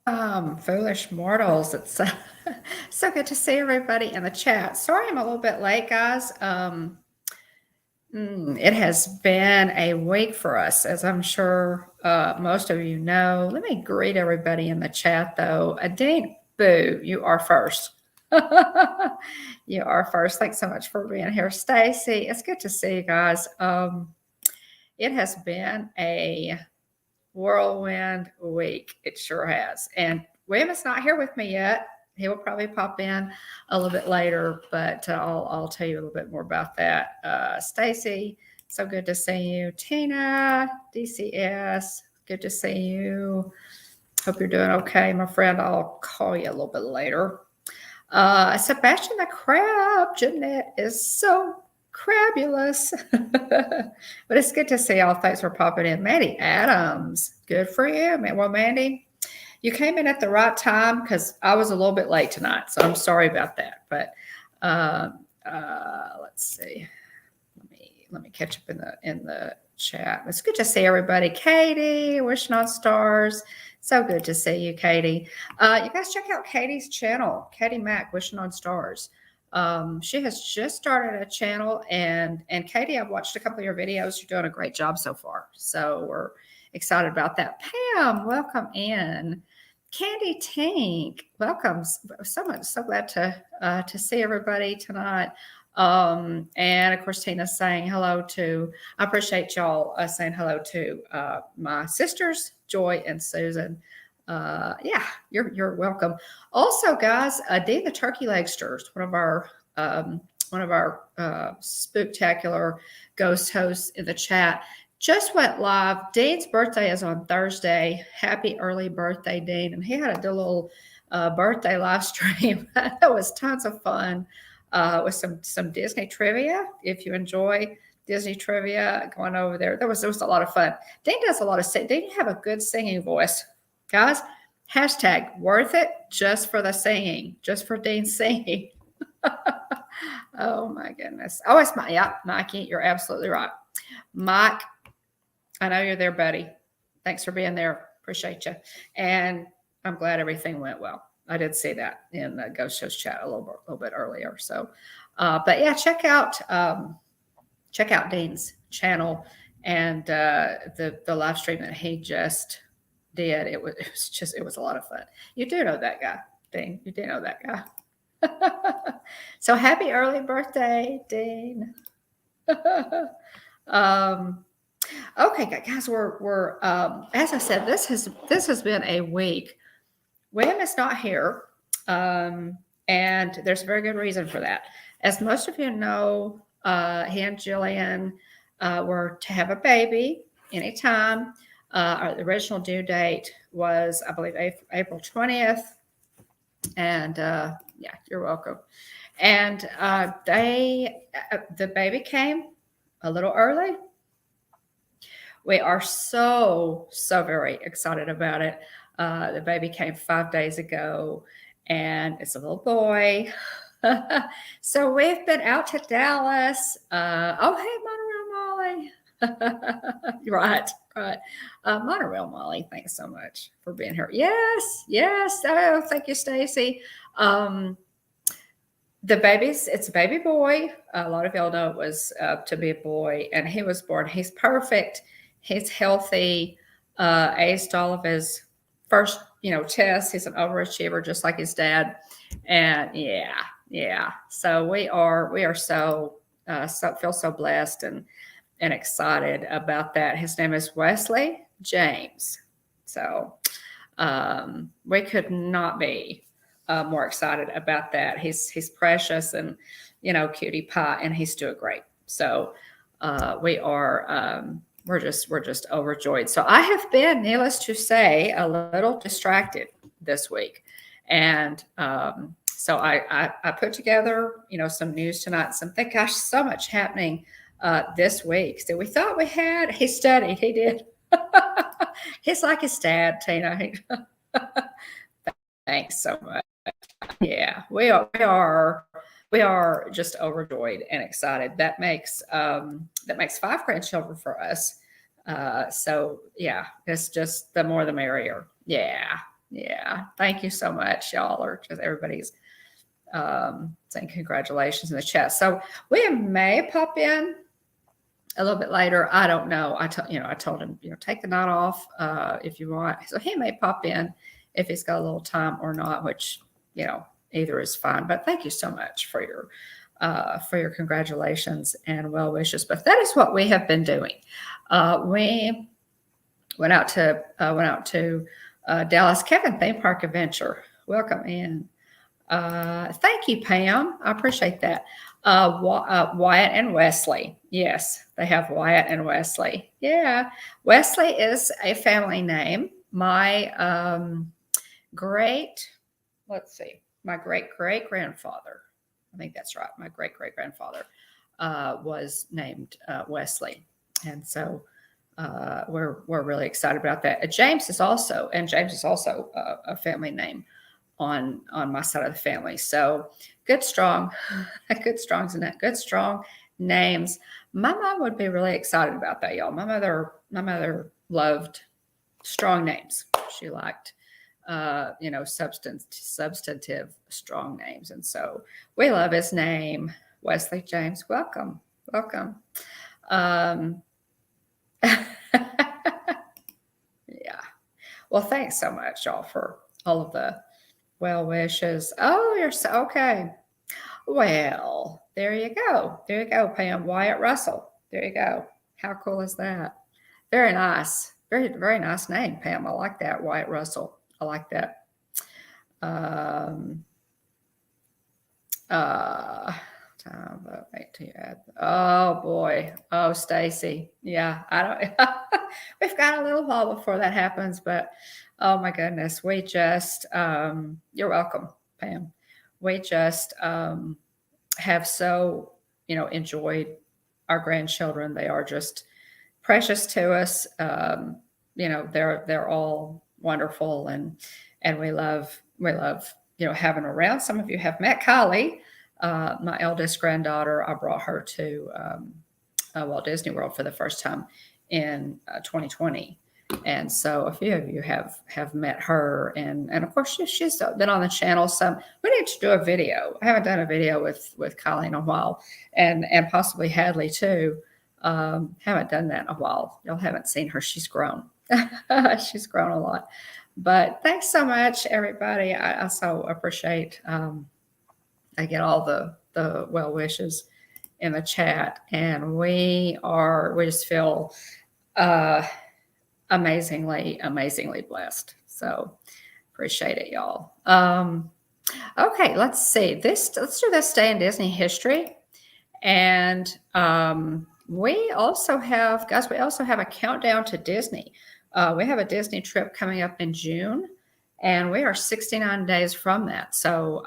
Foolish mortals. It's so good to see everybody in the chat. Sorry I'm a little bit late, guys. It has been a week for us, as I'm sure most of you know. Let me greet everybody in the chat, though. Dean, boo, you are first. You are first. Thanks so much for being here. Stacy, it's good to see you guys. It has been a whirlwind week. It sure has. And William is not here with me yet. He will probably pop in a little bit later, but I'll tell you a little bit more about that. Stacy, so good to see you. Tina, DCS, good to see you. Hope you're doing okay, my friend. I'll call you a little bit later. Sebastian the Crab, Jeanette is so crabulous. But it's good to see y'all. Thanks for popping in. Mandy Adams, good for you. Well, Mandy, you came in at the right time because I was a little bit late tonight, so I'm sorry about that. But let's see. Let me catch up in the chat. It's good to see everybody. Katie, wishing on stars. So good to see you, Katie. You guys check out Katie's channel, Katie Mack, wishing on stars. She has just started a channel, and Katie, I've watched a couple of your videos. You're doing a great job so far. So we're excited about that. Pam, welcome in. Candy Tink, welcome. So glad to see everybody tonight. And of course, Tina's saying hello to, I appreciate y'all saying hello to my sisters, Joy and Susan. Yeah, you're welcome. Also, guys, Dean the Turkey Legsters, one of our spooktacular ghost hosts in the chat, just went live. Dean's birthday is on Thursday. Happy early birthday, Dean! And he had a little birthday live stream. That was tons of fun. With some Disney trivia. If you enjoy Disney trivia, going over there, there was a lot of fun. Dean does a lot of singing. Dean have a good singing voice, guys. Hashtag worth it just for the singing, just for Dean's singing. Oh my goodness. Oh, it's Mike. Yeah, Mikey, you're absolutely right. Mike, I know you're there, buddy. Thanks for being there. Appreciate you. And I'm glad everything went well. I did see that in the Ghost Shows chat a little bit earlier. So, but yeah, check out Dean's channel and the live stream that he just did. It was a lot of fun. You do know that guy, Dean. You do know that guy. So happy early birthday, Dean. Okay, guys, we're as I said, this has been a week. William is not here, and there's a very good reason for that. As most of you know, he and Jillian were to have a baby anytime. The original due date was, I believe, April 20th. And yeah, you're welcome. And the baby came a little early. We are so very excited about it. The baby came 5 days ago, and it's a little boy. So we've been out to Dallas. Oh, hey, Monorail Molly. Right. Monorail Molly, thanks so much for being here. Yes. Oh, thank you, Stacy. It's a baby boy. A lot of y'all know it was to be a boy, and he was born. He's perfect. He's healthy. Aced all of his first, tests. He's an overachiever, just like his dad. And yeah. So we are so feel so blessed and excited about that. His name is Wesley James. So we could not be more excited about that. He's precious and cutie pie, and he's doing great. So we are we're just overjoyed. So I have been, needless to say, a little distracted this week, and so I put together some news tonight. Gosh, so much happening this week. So we thought we had. He studied. He did. He's like his dad, Tina. Thanks so much. Yeah, we are just overjoyed and excited. That makes 5 grandchildren for us. So yeah, it's just the more the merrier. Yeah. Yeah. Thank you so much. Y'all are just everybody's saying congratulations in the chat. So we may pop in a little bit later. I don't know. I told him, take the night off if you want. So he may pop in if he's got a little time or not, which, either is fine. But thank you so much for your congratulations and well wishes. But that is what we have been doing. We went out to Dallas. Kevin, theme park adventure. Welcome in. Thank you, Pam. I appreciate that. Wyatt and Wesley. Yes, they have Wyatt and Wesley. Yeah, Wesley is a family name. My my great grandfather. I think that's right. My great grandfather was named Wesley, and so we're really excited about that. James is also a family name on my side of the family. So good strong names. My mom would be really excited about that, y'all. My mother loved strong names. She liked substantive strong names. And so we love his name, Wesley James. Welcome. Yeah. Well, thanks so much, y'all, for all of the well wishes. Oh, you're so okay. Well, there you go, Pam. Wyatt Russell. There you go. How cool is that? Very nice. Very, very nice name, Pam. I like that, Wyatt Russell. I like that. Wait till you add. Oh boy. Oh, Stacy. Yeah, I don't. We've got a little while before that happens, but oh my goodness, we just. You're welcome, Pam. We just have so enjoyed our grandchildren. They are just precious to us. They're all wonderful, and we love having around. Some of you have met Kylie, my eldest granddaughter. I brought her to Walt Disney World for the first time in 2020, and so a few of you have met her, and of course she's been on the channel. So we need to do a video. I haven't done a video with Kylie in a while, and possibly Hadley too. Haven't done that in a while. Y'all haven't seen her. She's grown. She's grown a lot. But thanks so much, everybody. I so appreciate. I get all the well wishes in the chat, and we just feel amazingly blessed. So appreciate it, y'all. Okay, let's see. Let's do this day in Disney history, and we also have a countdown to Disney. We have a Disney trip coming up in June, and we are 69 days from that. So,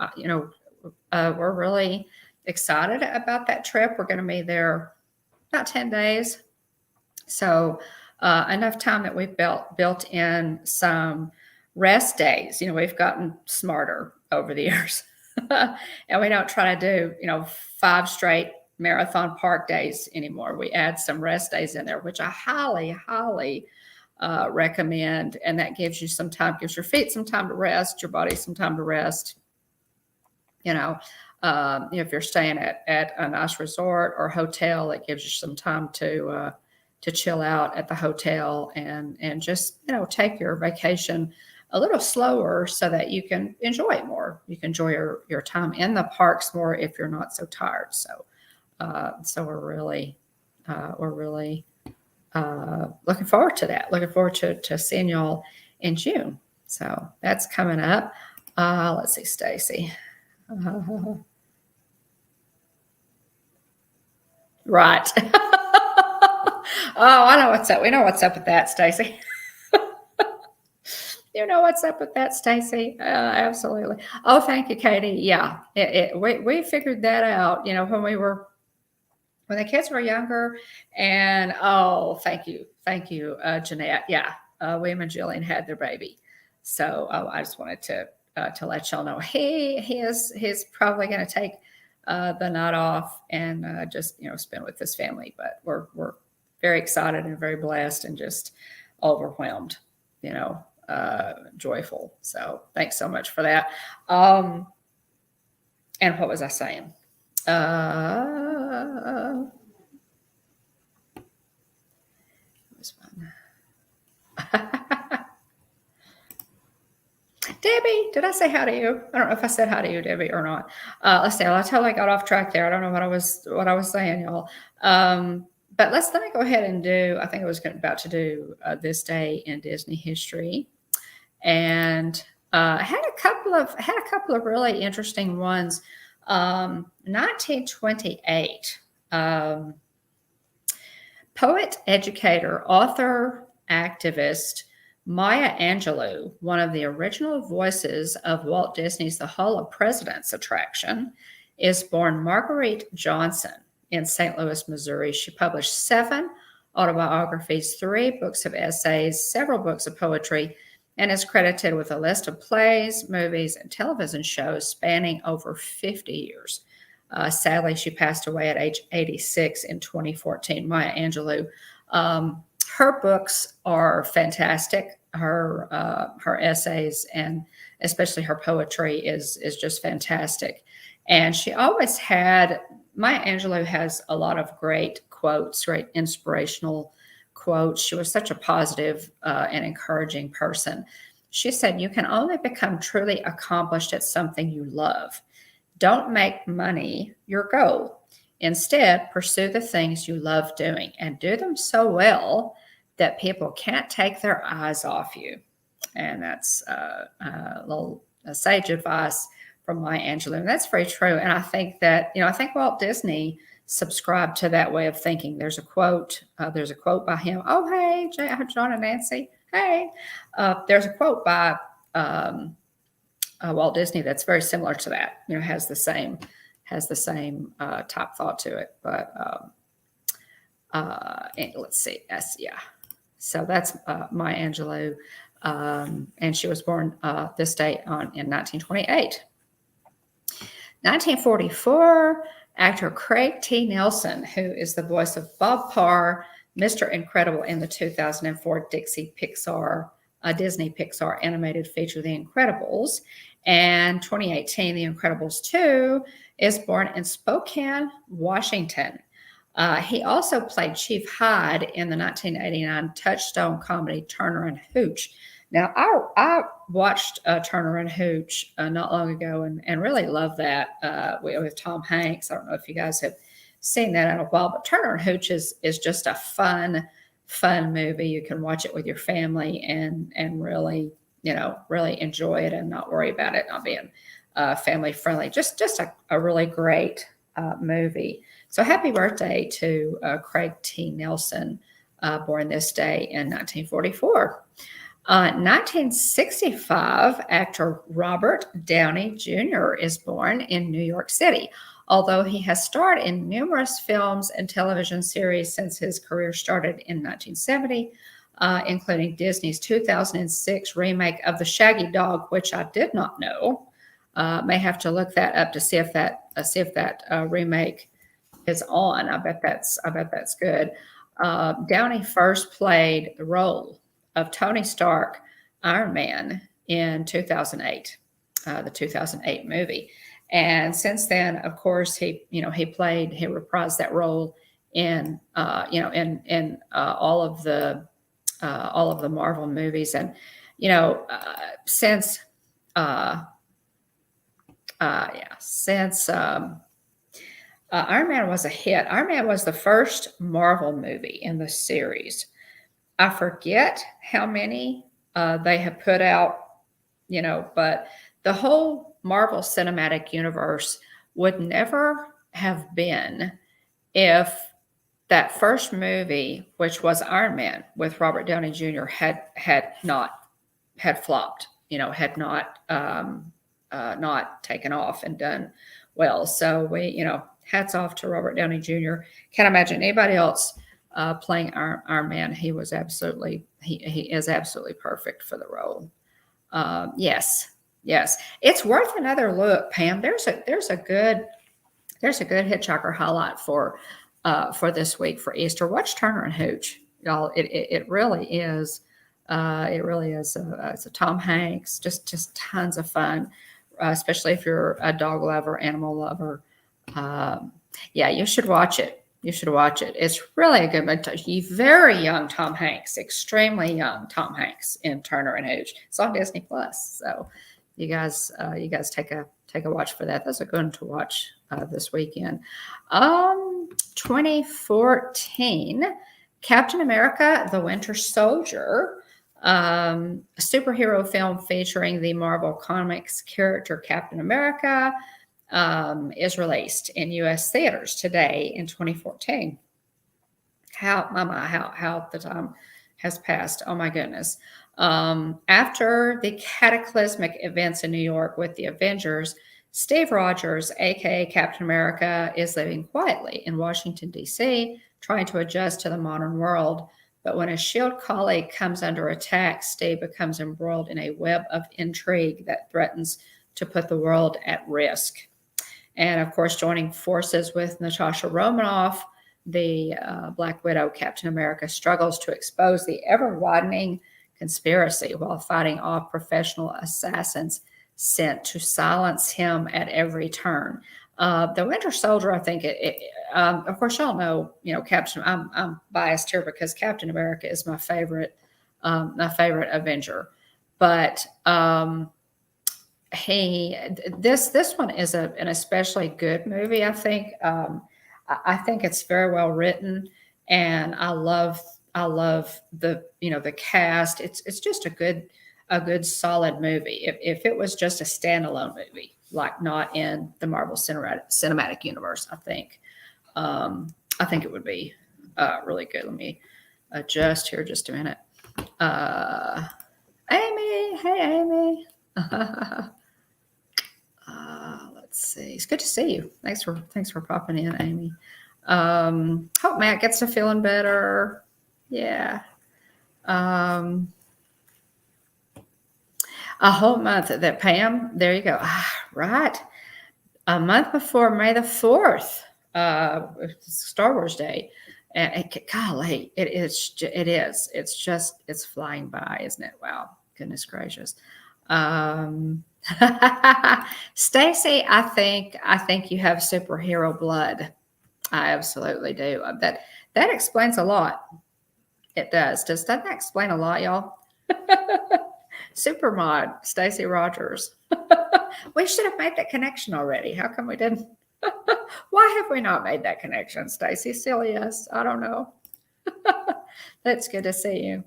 we're really excited about that trip. We're going to be there about 10 days. So, enough time that we've built in some rest days. We've gotten smarter over the years, and we don't try to do, 5 straight marathon park days anymore. We add some rest days in there, which I highly recommend, and that gives you some time, gives your feet some time to rest, your body some time to rest. If you're staying at a nice resort or hotel, it gives you some time to chill out at the hotel and just take your vacation a little slower so that you can enjoy it more. You can enjoy your time in the parks more if you're not so tired. So we're really looking forward to that. Looking forward to seeing y'all in June. So that's coming up. Let's see, Stacy. Right. Oh, I know what's up. We know what's up with that, Stacy. You know what's up with that, Stacy? Absolutely. Oh, thank you, Katie. Yeah, we figured that out. When the kids were younger, and thank you, Jeanette. Yeah, William and Jillian had their baby, so I just wanted to let y'all know he's probably going to take the night off and just spend with his family. But we're very excited and very blessed and just overwhelmed, joyful. So thanks so much for that. And what was I saying? Was fun. Debbie, did I say hi to you? I don't know if I said hi to you, Debbie, or not. Let's see. I totally got off track there. I don't know what I was saying, y'all. But let me go ahead and do. I think I was about to do this day in Disney history, and had a couple of really interesting ones. 1928. Poet, educator, author, activist Maya Angelou, one of the original voices of Walt Disney's The Hall of Presidents attraction, is born Marguerite Johnson in St. Louis, Missouri. She published 7 autobiographies, 3 books of essays, several books of poetry, and is credited with a list of plays, movies, and television shows spanning over 50 years. Sadly, she passed away at age 86 in 2014. Maya Angelou. Her books are fantastic. Her essays and especially her poetry is just fantastic. And she always had. Maya Angelou has a lot of great quotes, great inspirational quotes. She was such a positive and encouraging person. She said, "You can only become truly accomplished at something you love. Don't make money your goal. Instead, pursue the things you love doing and do them so well that people can't take their eyes off you." And that's a little sage advice from Maya Angelou. And that's very true. And I think that, I think Walt Disney subscribed to that way of thinking. There's a quote by him. Oh, hey, John and Nancy. Hey, there's a quote by Walt Disney that's very similar to that. Has the same type thought to it. But let's see. So that's Maya Angelou, and she was born this date in 1928. 1944, actor Craig T. Nelson, who is the voice of Bob Parr, Mr. Incredible in the 2004 Disney Pixar animated feature The Incredibles, and 2018 The Incredibles 2, is born in Spokane, Washington. He also played Chief Hyde in the 1989 Touchstone comedy Turner and Hooch. Now, I watched Turner and Hooch not long ago and really loved that with Tom Hanks. I don't know if you guys have seen that in a while, but Turner and Hooch is just a fun movie. You can watch it with your family and really, really enjoy it and not worry about it not being family friendly. Just a really great movie. So happy birthday to Craig T. Nelson, born this day in 1944. 1965, actor Robert Downey Jr. is born in New York City. Although he has starred in numerous films and television series since his career started in 1970, including Disney's 2006 remake of The Shaggy Dog, which I did not know. May have to look that up to see if that remake is on. I bet that's good. Downey first played the role of Tony Stark, Iron Man, in 2008, the 2008 movie. And since then, of course, he reprised that role in all of the Marvel movies. And since Iron Man was a hit. Iron Man was the first Marvel movie in the series. I forget how many they have put out, but the whole Marvel Cinematic Universe would never have been if that first movie, which was Iron Man with Robert Downey Jr., had flopped, had not taken off and done well. So we, hats off to Robert Downey Jr. Can't imagine anybody else playing Iron Man. He is absolutely perfect for the role. Yes, it's worth another look, Pam. There's a good Hitchhiker highlight for this week for Easter. Watch Turner and Hooch, y'all. It really is It really is. It's a Tom Hanks, just tons of fun, especially if you're a dog lover, animal lover. Um, yeah, you should watch it. You should watch it. It's really a good one. Very young Tom Hanks, extremely young Tom Hanks in Turner and Hooch. It's on Disney Plus, so you guys take a watch for that. That's a good one to watch this weekend. 2014, Captain America: The Winter Soldier, a superhero film featuring the Marvel Comics character Captain America, is released in U.S. theaters today in 2014. How the time has passed. Oh my goodness. After the cataclysmic events in New York with the Avengers, Steve Rogers, aka Captain America, is living quietly in Washington, D.C., trying to adjust to the modern world. But when a S.H.I.E.L.D. colleague comes under attack, Steve becomes embroiled in a web of intrigue that threatens to put the world at risk. And of course, joining forces with Natasha Romanoff, the Black Widow, Captain America struggles to expose the ever-widening conspiracy while fighting off professional assassins sent to silence him at every turn. The Winter Soldier, I think, of course, y'all know, Captain. I'm biased here because Captain America is my favorite Avenger, but this one is an especially good movie. I think it's very well written, and I love the cast. It's just a good solid movie. If it was just a standalone movie, like not in the Marvel cinematic universe, I think it would be really good. Let me adjust here just a minute. Amy, hey Amy. Let's see. It's good to see you. Thanks for popping in, Amy. Hope Matt gets to feeling better. Yeah. A whole month that Pam. There you go. Right. A month before May the 4th, Star Wars Day. And golly, it is. It's flying by, isn't it? Wow. Goodness gracious. Stacy, I think you have superhero blood. I absolutely do. That explains a lot. It does. Doesn't that explain a lot, y'all? Supermod, Stacy Rogers. We should have made that connection already. How come we didn't? Why have we not made that connection, Stacy? Silly us. I don't know. That's good to see you,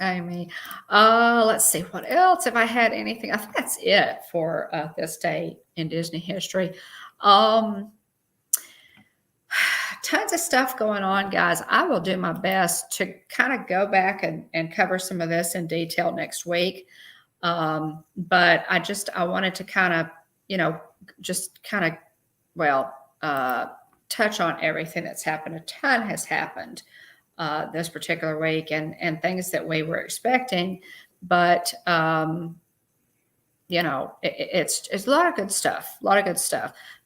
Amy. Let's see what else. If I had anything, I think that's it for this day in Disney history. Tons of stuff going on, guys. I will do my best to kind of go back and cover some of this in detail next week. But I wanted to kind of, touch on everything that's happened. A ton has happened this particular week, and things that we were expecting. But it's a lot of good stuff.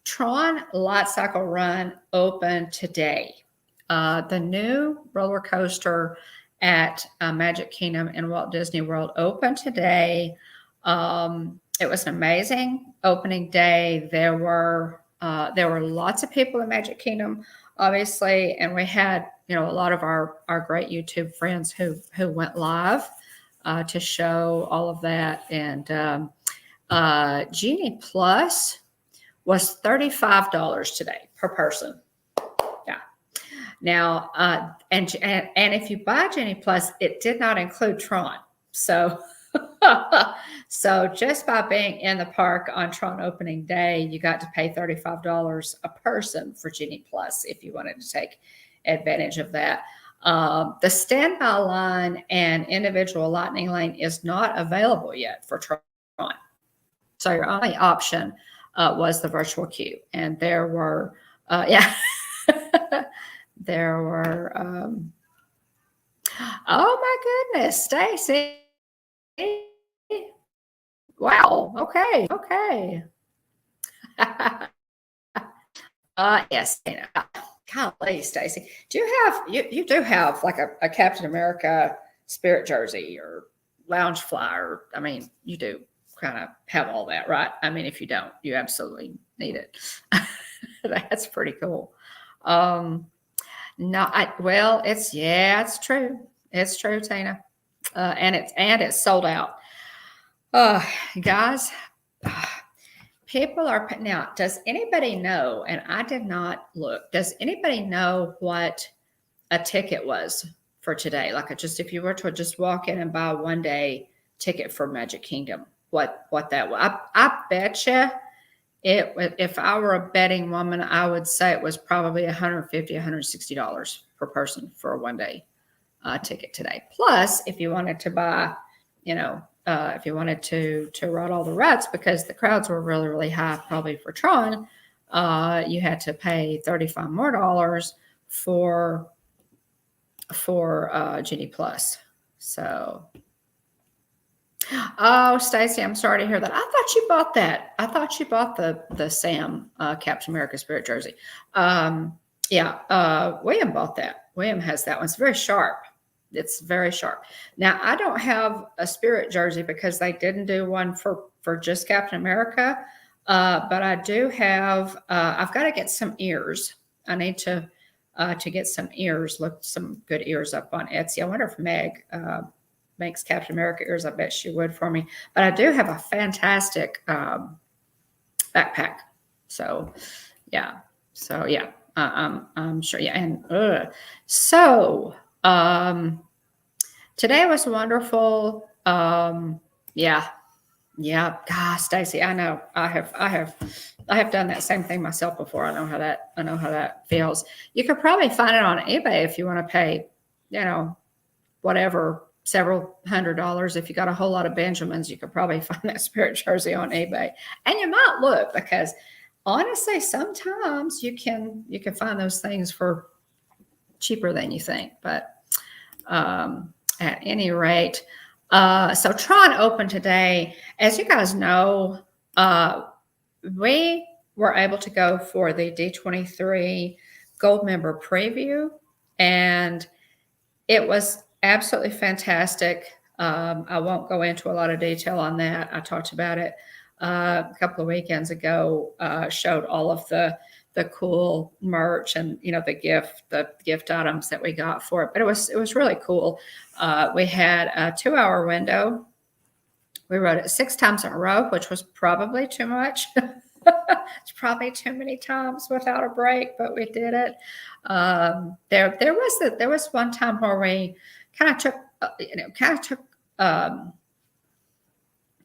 Tron Light Cycle Run opened today. The new roller coaster at Magic Kingdom and Walt Disney World opened today. It was an amazing opening day. There were lots of people in Magic Kingdom, obviously, and we had a lot of our great YouTube friends who went live to show all of that. And Genie Plus was $35 today per person. Yeah. Now, and if you buy Genie Plus, it did not include Tron. So, so just by being in the park on Tron opening day, you got to pay $35 a person for Genie Plus if you wanted to take advantage of that. The standby line and individual lightning lane is not available yet for Tron. So your only option was the virtual queue. And there were, there were, oh my goodness, Stacy. Wow. Okay. Yes. Golly, Stacy. Do you have like a Captain America spirit jersey or lounge fly, or I mean, you do kind of have all that, right? I mean, if you don't, you absolutely need it. That's pretty cool. Um, no, well, it's true. It's true, Tina. And it's sold out. Uh, guys, people are now. Does anybody know? And I did not look. Does anybody know what a ticket was for today? Like, just if you were to just walk in and buy a 1 day ticket for Magic Kingdom, what that was? I bet you it. If I were a betting woman, I would say it was probably $150, $160 per person for a 1 day ticket today. Plus, if you wanted to buy, if you wanted to ride all the rides, because the crowds were really, really high, probably for Tron, you had to pay $35 more for Genie Plus. So, oh, Stacy, I'm sorry to hear that. I thought you bought that. I thought you bought the Sam Captain America Spirit jersey. Yeah, William bought that. William has that one. It's very sharp. It's very sharp. Now, I don't have a Spirit jersey because they didn't do one for just Captain America. But I do have. I've got to get some ears. I need to get some ears. Look some good ears up on Etsy. I wonder if Meg makes Captain America ears. I bet she would for me. But I do have a fantastic backpack. So yeah. I'm sure. Yeah. And so today was wonderful. Yeah. Gosh, Stacy, I know I have done that same thing myself before. I know how that feels. You could probably find it on eBay if you want to pay, whatever, several $100s. If you got a whole lot of Benjamins, you could probably find that Spirit jersey on eBay. And you might look, because honestly, sometimes you can find those things for cheaper than you think. But at any rate, so Tron opened today. As you guys know, we were able to go for the D23 Gold Member Preview, and it was absolutely fantastic. I won't go into a lot of detail on that. I talked about it a couple of weekends ago. Showed all of the cool merch and the gift items that we got for it. But it was really cool. We had a 2-hour window. We rode it 6 times in a row, which was probably too much. It's probably too many times without a break, but we did it. There was one time where we kind of took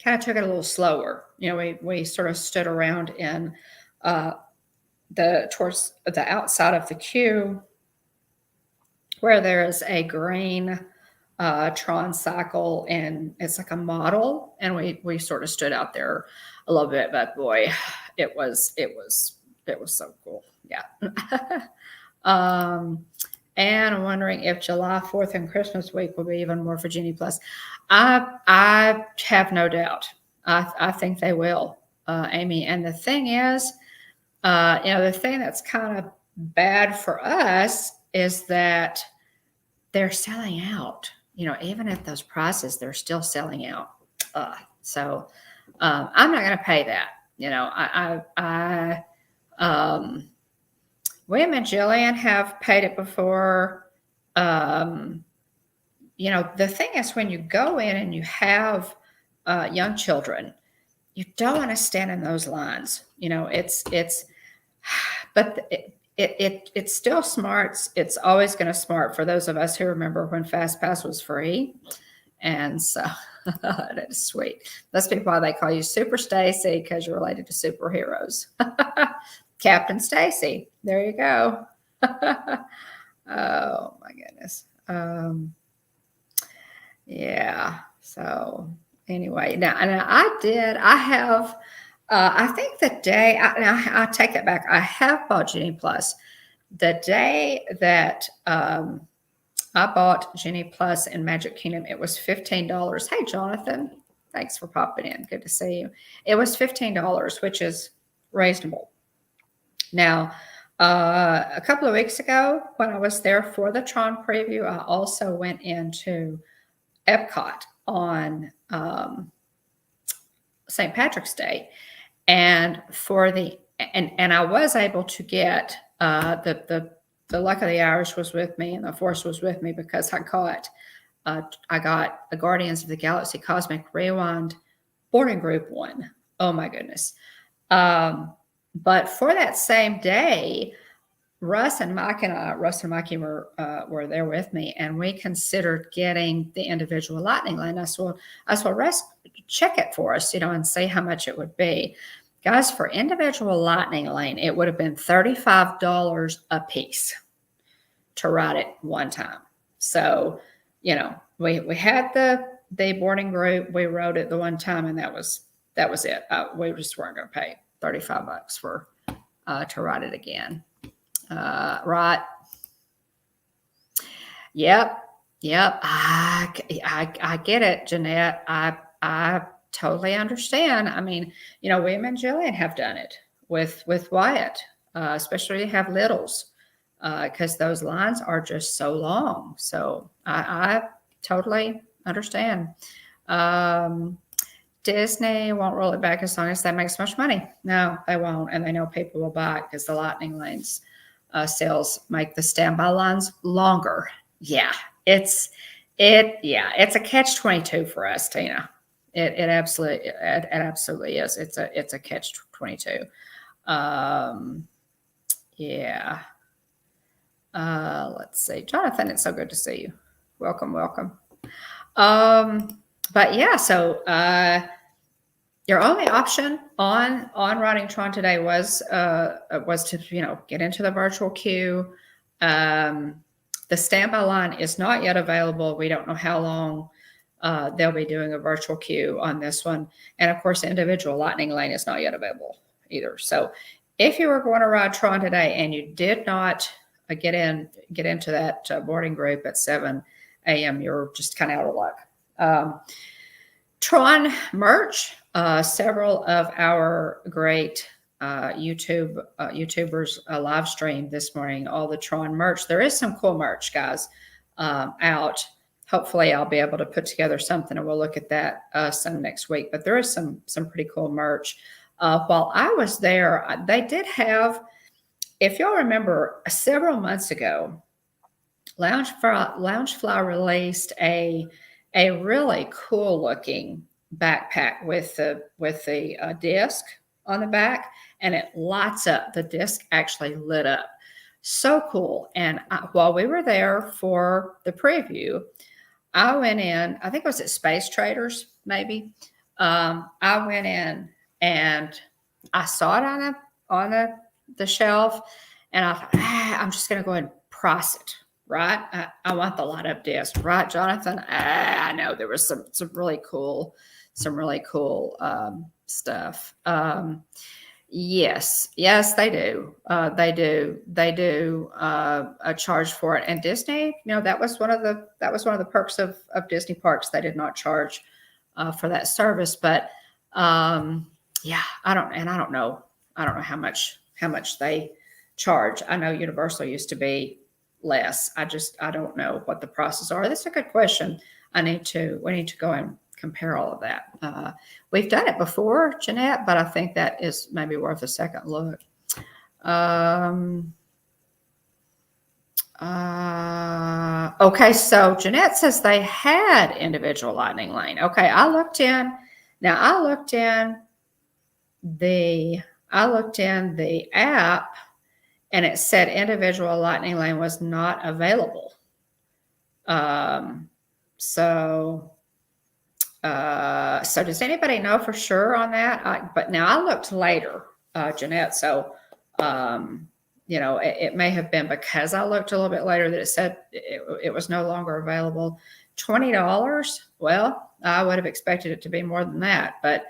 it a little slower. We sort of stood around in towards the outside of the queue, where there is a green Tron cycle, and it's like a model, and we sort of stood out there a little bit. But boy, it was so cool. Yeah. And I'm wondering if July 4th and Christmas week will be even more for Genie Plus. I have no doubt. I think they will, Amy. And the thing is, the thing that's kind of bad for us is that they're selling out. Even at those prices, they're still selling out. So I'm not going to pay that. William and Jillian have paid it before. The thing is, when you go in and you have young children, you don't want to stand in those lines. But it's still smart. It's always going to smart for those of us who remember when FastPass was free. And so that is sweet. Must be why they call you Super Stacy, because you're related to superheroes. Captain Stacy. There you go. Oh my goodness. Yeah. So anyway, now I have. I think the day, I take it back. I have bought Genie Plus. The day that I bought Genie Plus in Magic Kingdom, it was $15. Hey, Jonathan, thanks for popping in. Good to see you. It was $15, which is reasonable. Now, a couple of weeks ago, when I was there for the Tron preview, I also went into Epcot on St. Patrick's Day. And and I was able to get the luck of the Irish was with me and the force was with me because I got a Guardians of the Galaxy Cosmic Rewind boarding group one. Oh my goodness. But for that same day, Russ and Mikey were there with me, and we considered getting the individual lightning lane. I said, Russ, check it for us, and see how much it would be. Guys, for individual lightning lane, it would have been $35 a piece to ride it one time. So, we had the boarding group, we rode it the one time, and that was it. We just weren't going to pay $35 for to ride it again. Right. Yep. I get it, Jeanette. I totally understand. I mean, we and Jillian have done it with Wyatt, especially to have littles, because those lines are just so long. So I totally understand. Disney won't roll it back as long as that makes much money. No, they won't, and they know people will buy it because the lightning lanes sales make the standby lines longer. Yeah, it's a catch-22 for us, Tina. It absolutely is. It's a catch-22. Yeah. Let's see, Jonathan. It's so good to see you. Welcome. But yeah, so your only option on riding Tron today was to get into the virtual queue. The standby line is not yet available. We don't know how long they'll be doing a virtual queue on this one, and of course, the individual lightning lane is not yet available either. So, if you were going to ride Tron today and you did not get into that boarding group at 7 a.m., you're just kind of out of luck. Tron merch. Several of our great YouTubers live streamed this morning all the Tron merch. There is some cool merch, guys, out. Hopefully, I'll be able to put together something, and we'll look at that some next week. But there is some pretty cool merch. While I was there, they did have, if y'all remember, several months ago, Loungefly released a really cool looking backpack with the disc on the back, and it lights up. The disc actually lit up. So cool. And while we were there for the preview, I went in, I think it was at Space Traders, maybe. I went in and I saw it on the shelf, and I thought, I'm just going to go ahead and price it. Right? I want the light up disc, right, Jonathan? I know there was some really cool stuff. Yes, they do. They do a charge for it. And Disney, that was one of the perks of Disney parks. They did not charge for that service, but yeah, I don't know how much they charge. I know Universal used to be less. I don't know what the prices are. That's a good question. We need to go and compare all of that. We've done it before, Jeanette, but I think that is maybe worth a second look. Okay, so Jeanette says they had individual lightning lane. Okay, I looked in the app, and it said individual lightning lane was not available. So does anybody know for sure on that? But now I looked later, Jeanette. So, it may have been because I looked a little bit later that it said it was no longer available. $20. Well, I would have expected it to be more than that. But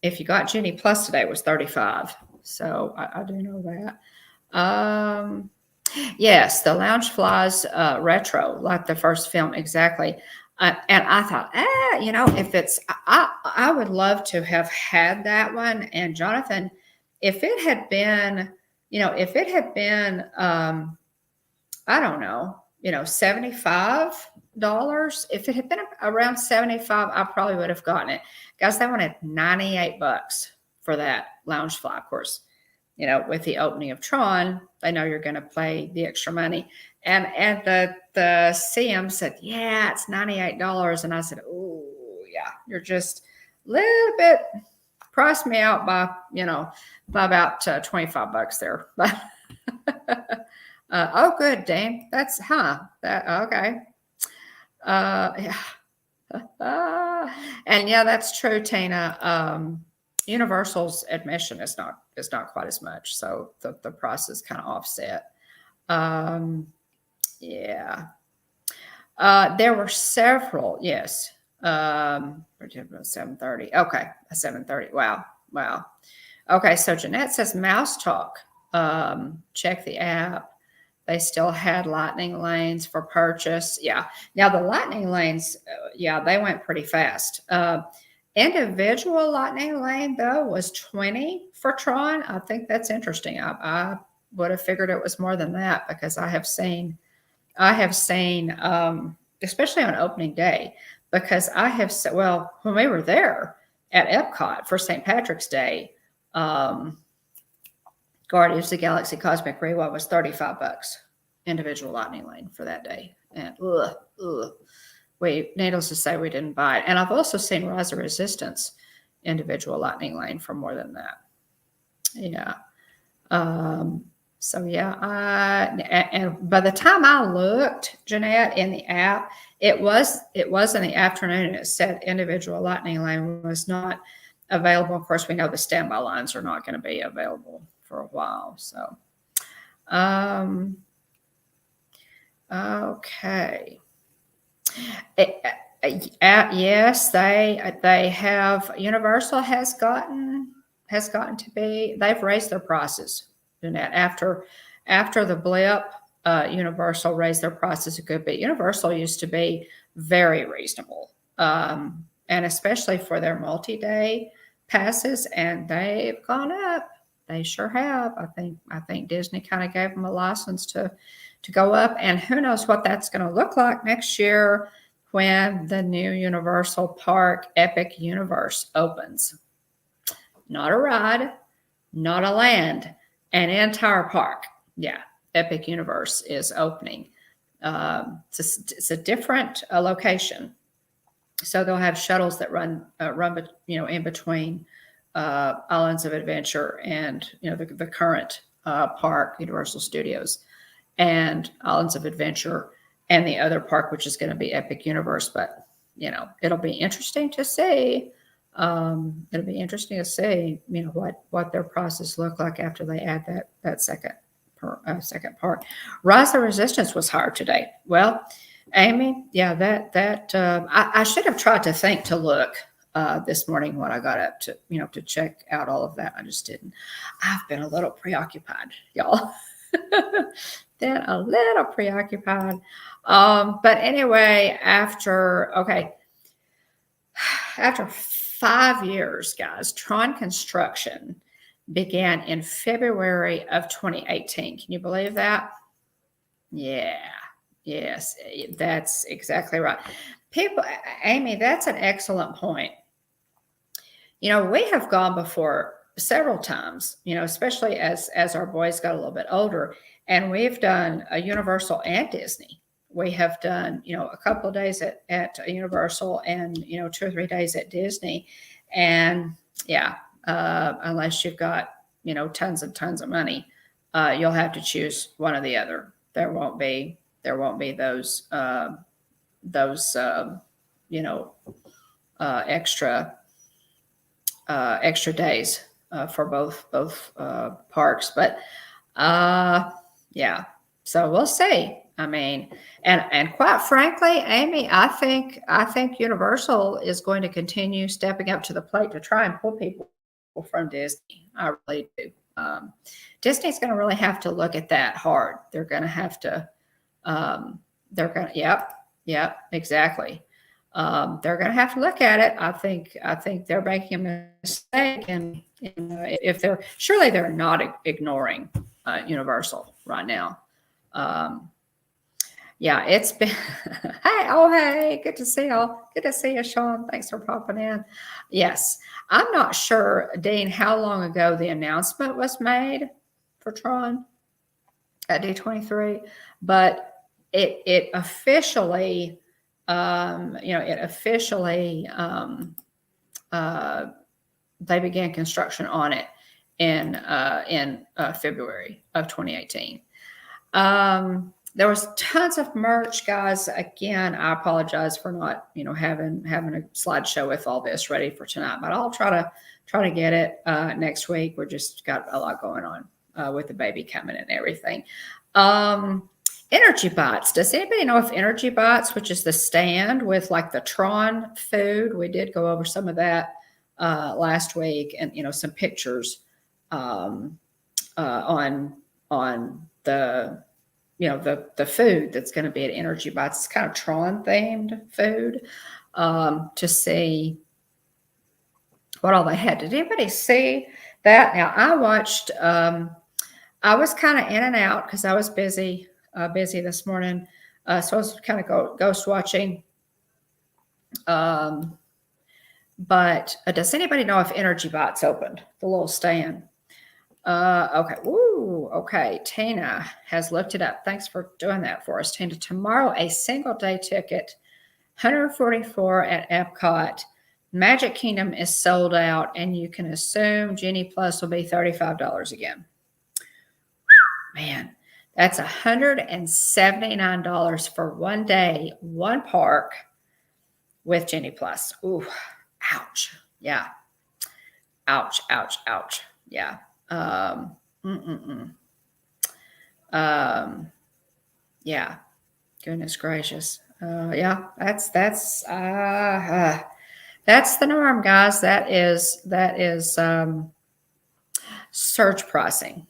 if you got Genie Plus today, it was $35. So I do know that. Yes, the Loungefly's retro, like the first film, exactly. And I thought, if it's, I would love to have had that one. And Jonathan, if it had been, I don't know, $75. If it had been around 75, I probably would have gotten it. Guys, they wanted $98 for that Loungefly. Of course, with the opening of Tron, they know you're going to pay the extra money. And the CM said, yeah, it's $98. And I said, oh, yeah, you're just a little bit, priced me out by about $25 there. But oh, good, Dane. That's, okay. Yeah. And yeah, that's true, Tina. Universal's admission is not quite as much, so the price is kind of offset. Yeah. There were several, yes. 7:30. Okay, 7:30. Wow. Okay, so Jeanette says Mouse Talk. Check the app. They still had lightning lanes for purchase. Yeah. Now the lightning lanes, they went pretty fast. Individual lightning lane though was 20 for Tron. I think that's interesting. I would have figured it was more than that, because I have seen, especially on opening day, because I have said, well, when we were there at Epcot for St. Patrick's Day, Guardians of the Galaxy Cosmic Rewind was $35 individual lightning lane for that day. And needless to say, we didn't buy it. And I've also seen Rise of Resistance individual lightning lane for more than that. Yeah. So yeah, and by the time I looked, Jeanette, in the app, it was in the afternoon, and it said individual lightning lane was not available. Of course, we know the standby lines are not going to be available for a while. So, okay. Yes, they have. Universal has gotten to be. They've raised their prices. Jeanette, after the blip, Universal raised their prices a good bit. Universal used to be very reasonable, and especially for their multi-day passes, and they've gone up. They sure have. I think Disney kind of gave them a license to go up, and who knows what that's going to look like next year when the new Universal Park Epic Universe opens. Not a ride, not a land, an entire park. Yeah, Epic Universe is opening. It's a different location, so they'll have shuttles that run in between Islands of Adventure and the current park, Universal Studios, and Islands of Adventure, and the other park, which is going to be Epic Universe. But it'll be interesting to see. It'll be interesting to see what their prices look like after they add that second part. Rise of Resistance was hard today. Well, Amy, yeah, I should have tried to look this morning when I got up to check out all of that. I just didn't. I've been a little preoccupied, y'all. Been a little preoccupied. But anyway, after 5 years, guys, Tron construction began in February of 2018. Can you believe that? Yeah. Yes, that's exactly right. Amy, that's an excellent point. We have gone before several times, especially as our boys got a little bit older, and we've done a Universal and Disney. We have done, a couple of days at Universal and, 2 or 3 days at Disney. And yeah, unless you've got, tons and tons of money, you'll have to choose one or the other. There won't be those extra days for both parks. But yeah, so we'll see. I mean, and quite frankly, Amy, I think Universal is going to continue stepping up to the plate to try and pull people from Disney. I really do. Disney's going to really have to look at that hard. They're going to have to. Yep, exactly. They're going to have to look at it. I think they're making a mistake, and if they're not ignoring Universal right now. Yeah, it's been, hey, oh, hey, good to see y'all. Good to see you, Sean. Thanks for popping in. Yes, I'm not sure, Dean, how long ago the announcement was made for Tron at D23, but it officially, it officially, uh, they began construction on it in February of 2018. There was tons of merch, guys. Again, I apologize for not, having a slideshow with all this ready for tonight, but I'll try to get it next week. We're just got a lot going on with the baby coming and everything. Energy Bites. Does anybody know if Energy Bites, which is the stand with like the Tron food, we did go over some of that last week, and some pictures on the the food that's going to be at Energy Bites. It's kind of Tron themed food to see what all they had. Did anybody see that? Now I watched. I was kind of in and out because I was busy this morning, so I was kind of ghost watching. But does anybody know if Energy Bites opened the little stand? Okay. Woo. Okay. Tina has looked it up. Thanks for doing that for us, Tina. Tomorrow, a single day ticket, 144 at Epcot. Magic Kingdom is sold out, and you can assume Genie Plus will be $35 again. Man, that's $179 for one day, one park with Genie Plus. Ooh, ouch. Yeah. Ouch, ouch, ouch. Yeah. Yeah. Goodness gracious. Yeah, that's the norm, guys. That is surge pricing.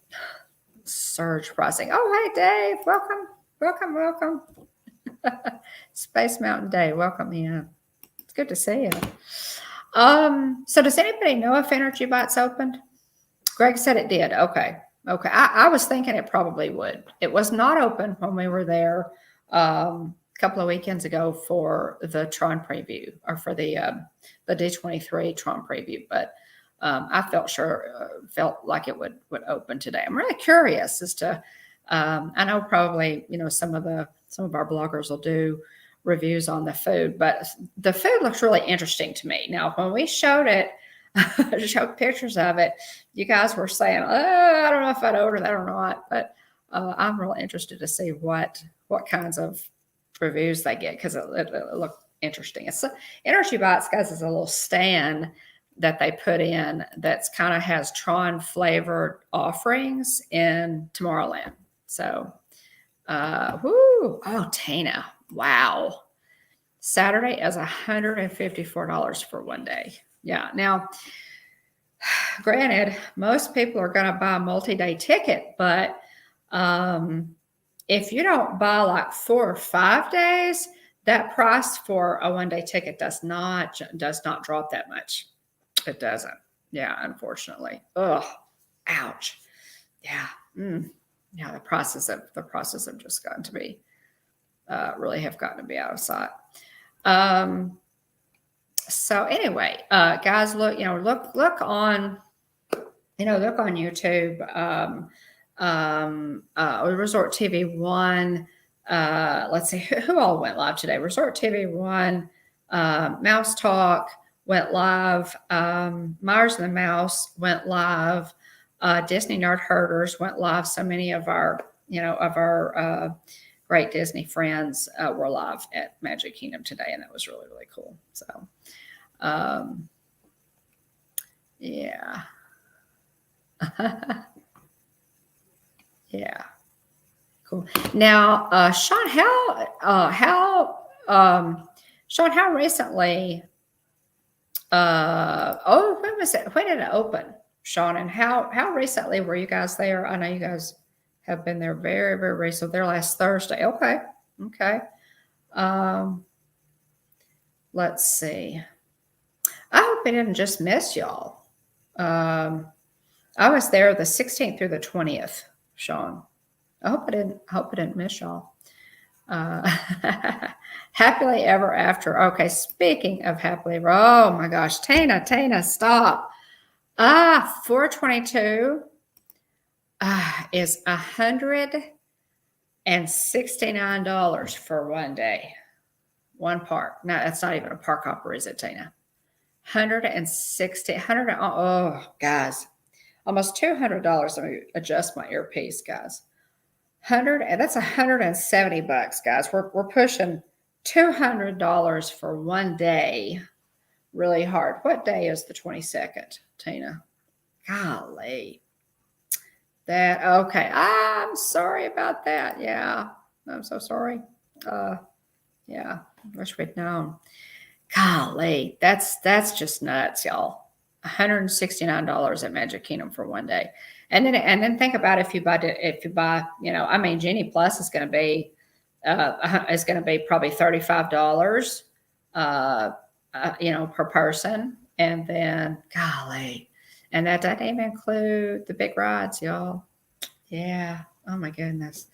Surge pricing. Oh, hey, Dave. Welcome. Space Mountain Dave. Welcome in. It's good to see you. So does anybody know if Energy Bites opened? Greg said it did. Okay. I was thinking it probably would. It was not open when we were there a couple of weekends ago for the Tron preview, or for the D23 Tron preview, but I felt like it would open today. I'm really curious as to. I know probably some of our bloggers will do reviews on the food, but the food looks really interesting to me. Now, when we showed it, showed pictures of it, you guys were saying, I don't know if I'd order that or not, but I'm really interested to see what kinds of reviews they get, because it looked interesting. It's Energy Bites, guys, is a little stand that they put in that's kind of has Tron flavored offerings in Tomorrowland. So, Tina, wow. Saturday is $154 for one day. Yeah. Now, granted, most people are going to buy a multi-day ticket, but if you don't buy like 4 or 5 days, that price for a one-day ticket does not drop that much. It doesn't. Yeah, unfortunately. Ugh. Ouch. Yeah. Yeah, the prices have just gotten to be really have gotten to be out of sight. So anyway, guys, look on YouTube. Resort TV 1. Let's see who all went live today. Resort TV 1, Mouse Talk went live. Myers and the Mouse went live. Disney Nerd Herders went live. So many of our great Disney friends were live at Magic Kingdom today, and that was really, really cool. So, yeah. Yeah. Cool. Now, Sean, how recently, when was it? When did it open, Sean? And how recently were you guys there? I know you guys have been there very, very recently. There last Thursday. Okay. Let's see. I hope I didn't just miss y'all. I was there the 16th through the 20th, Sean. I hope I didn't miss y'all. Happily ever after. Okay, speaking of happily ever, oh my gosh, Tina, stop. 422 is $169 for one day, one park. No, that's not even a park hopper, is it, Tina? 160, 100. Oh, guys, almost $200. Let me adjust my earpiece, guys. 100, and that's $170, guys. We're pushing $200 for one day. Really hard. What day is the 22nd, Tina? Golly. That okay. I'm sorry about that. Yeah. I'm so sorry. Yeah. Wish we'd known. Golly, that's just nuts, y'all. $169 at Magic Kingdom for one day. And then think about if you buy, I mean, Genie Plus is going to be probably $35 per person. And then golly, and that doesn't even include the big rides, y'all. Yeah. Oh my goodness.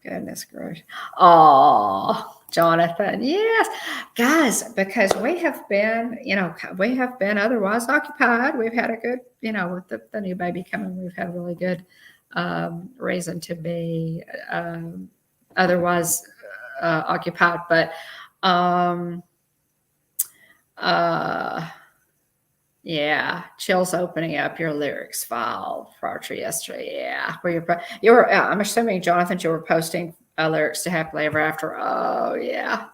Goodness gracious. Oh, Jonathan. Yes. Guys, because we have been otherwise occupied. We've had a good, with the new baby coming, we've had a really good reason to be otherwise occupied. But yeah, Chill's opening up your lyrics file for yesterday. Yeah, where you were. I'm assuming, Jonathan, you were posting lyrics to "Happily Ever After." Oh yeah.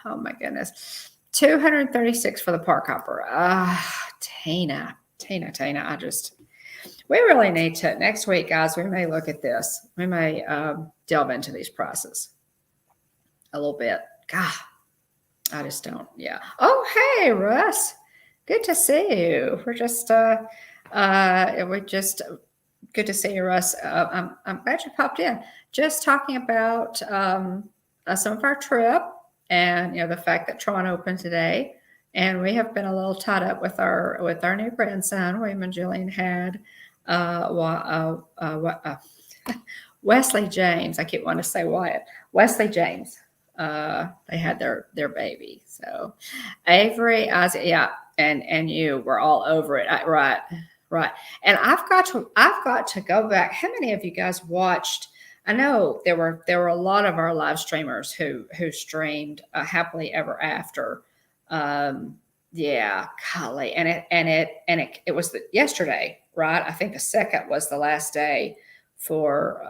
Oh my goodness, 236 for the park hopper. Tina. We really need to next week, guys. We may look at this. We may delve into these prices a little bit. God. I just don't. Yeah. Oh, hey, Russ. Good to see you. We're just good to see you, Russ. I'm glad you popped in. Just talking about some of our trip and the fact that Tron opened today, and we have been a little tied up with our new grandson. William and Jillian had Wesley James. I keep wanting to say Wyatt. Wesley James. They had their baby. So Avery, Isaac, yeah, and you were all over it. Right. And I've got to go back. How many of you guys watched? I know there were a lot of our live streamers who streamed Happily Ever After. Yeah, golly, and it was yesterday, right? I think the second was the last day for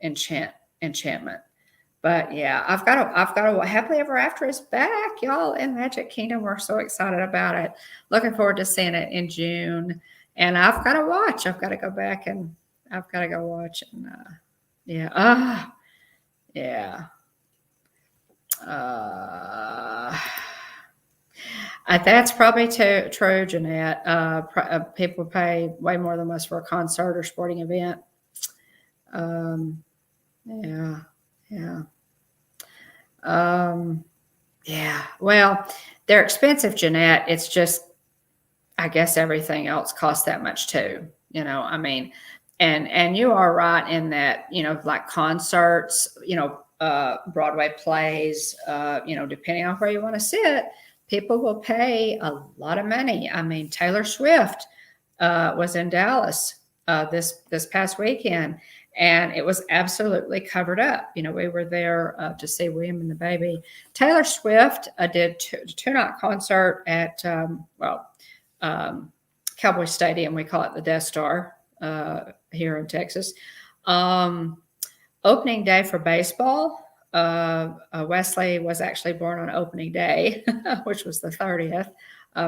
Enchantment. But yeah, I've got to Happily Ever After is back, y'all, in Magic Kingdom. We're so excited about it. Looking forward to seeing it in June. And I've got to watch. I've got to go back and I've got to go watch. And yeah. Yeah. That's probably true, Jeanette. People pay way more than us for a concert or sporting event. Yeah. Yeah. Well, they're expensive, Jeanette. It's just, I guess everything else costs that much too. I mean, and you are right in that, like concerts, Broadway plays, depending on where you want to sit, people will pay a lot of money. I mean, Taylor Swift was in Dallas this past weekend, and it was absolutely covered up. We were there to see William and the baby. Taylor Swift did two-night concert at Cowboy Stadium. We call it the Death Star here in Texas. Opening day for baseball. Wesley was actually born on opening day, which was the 30th.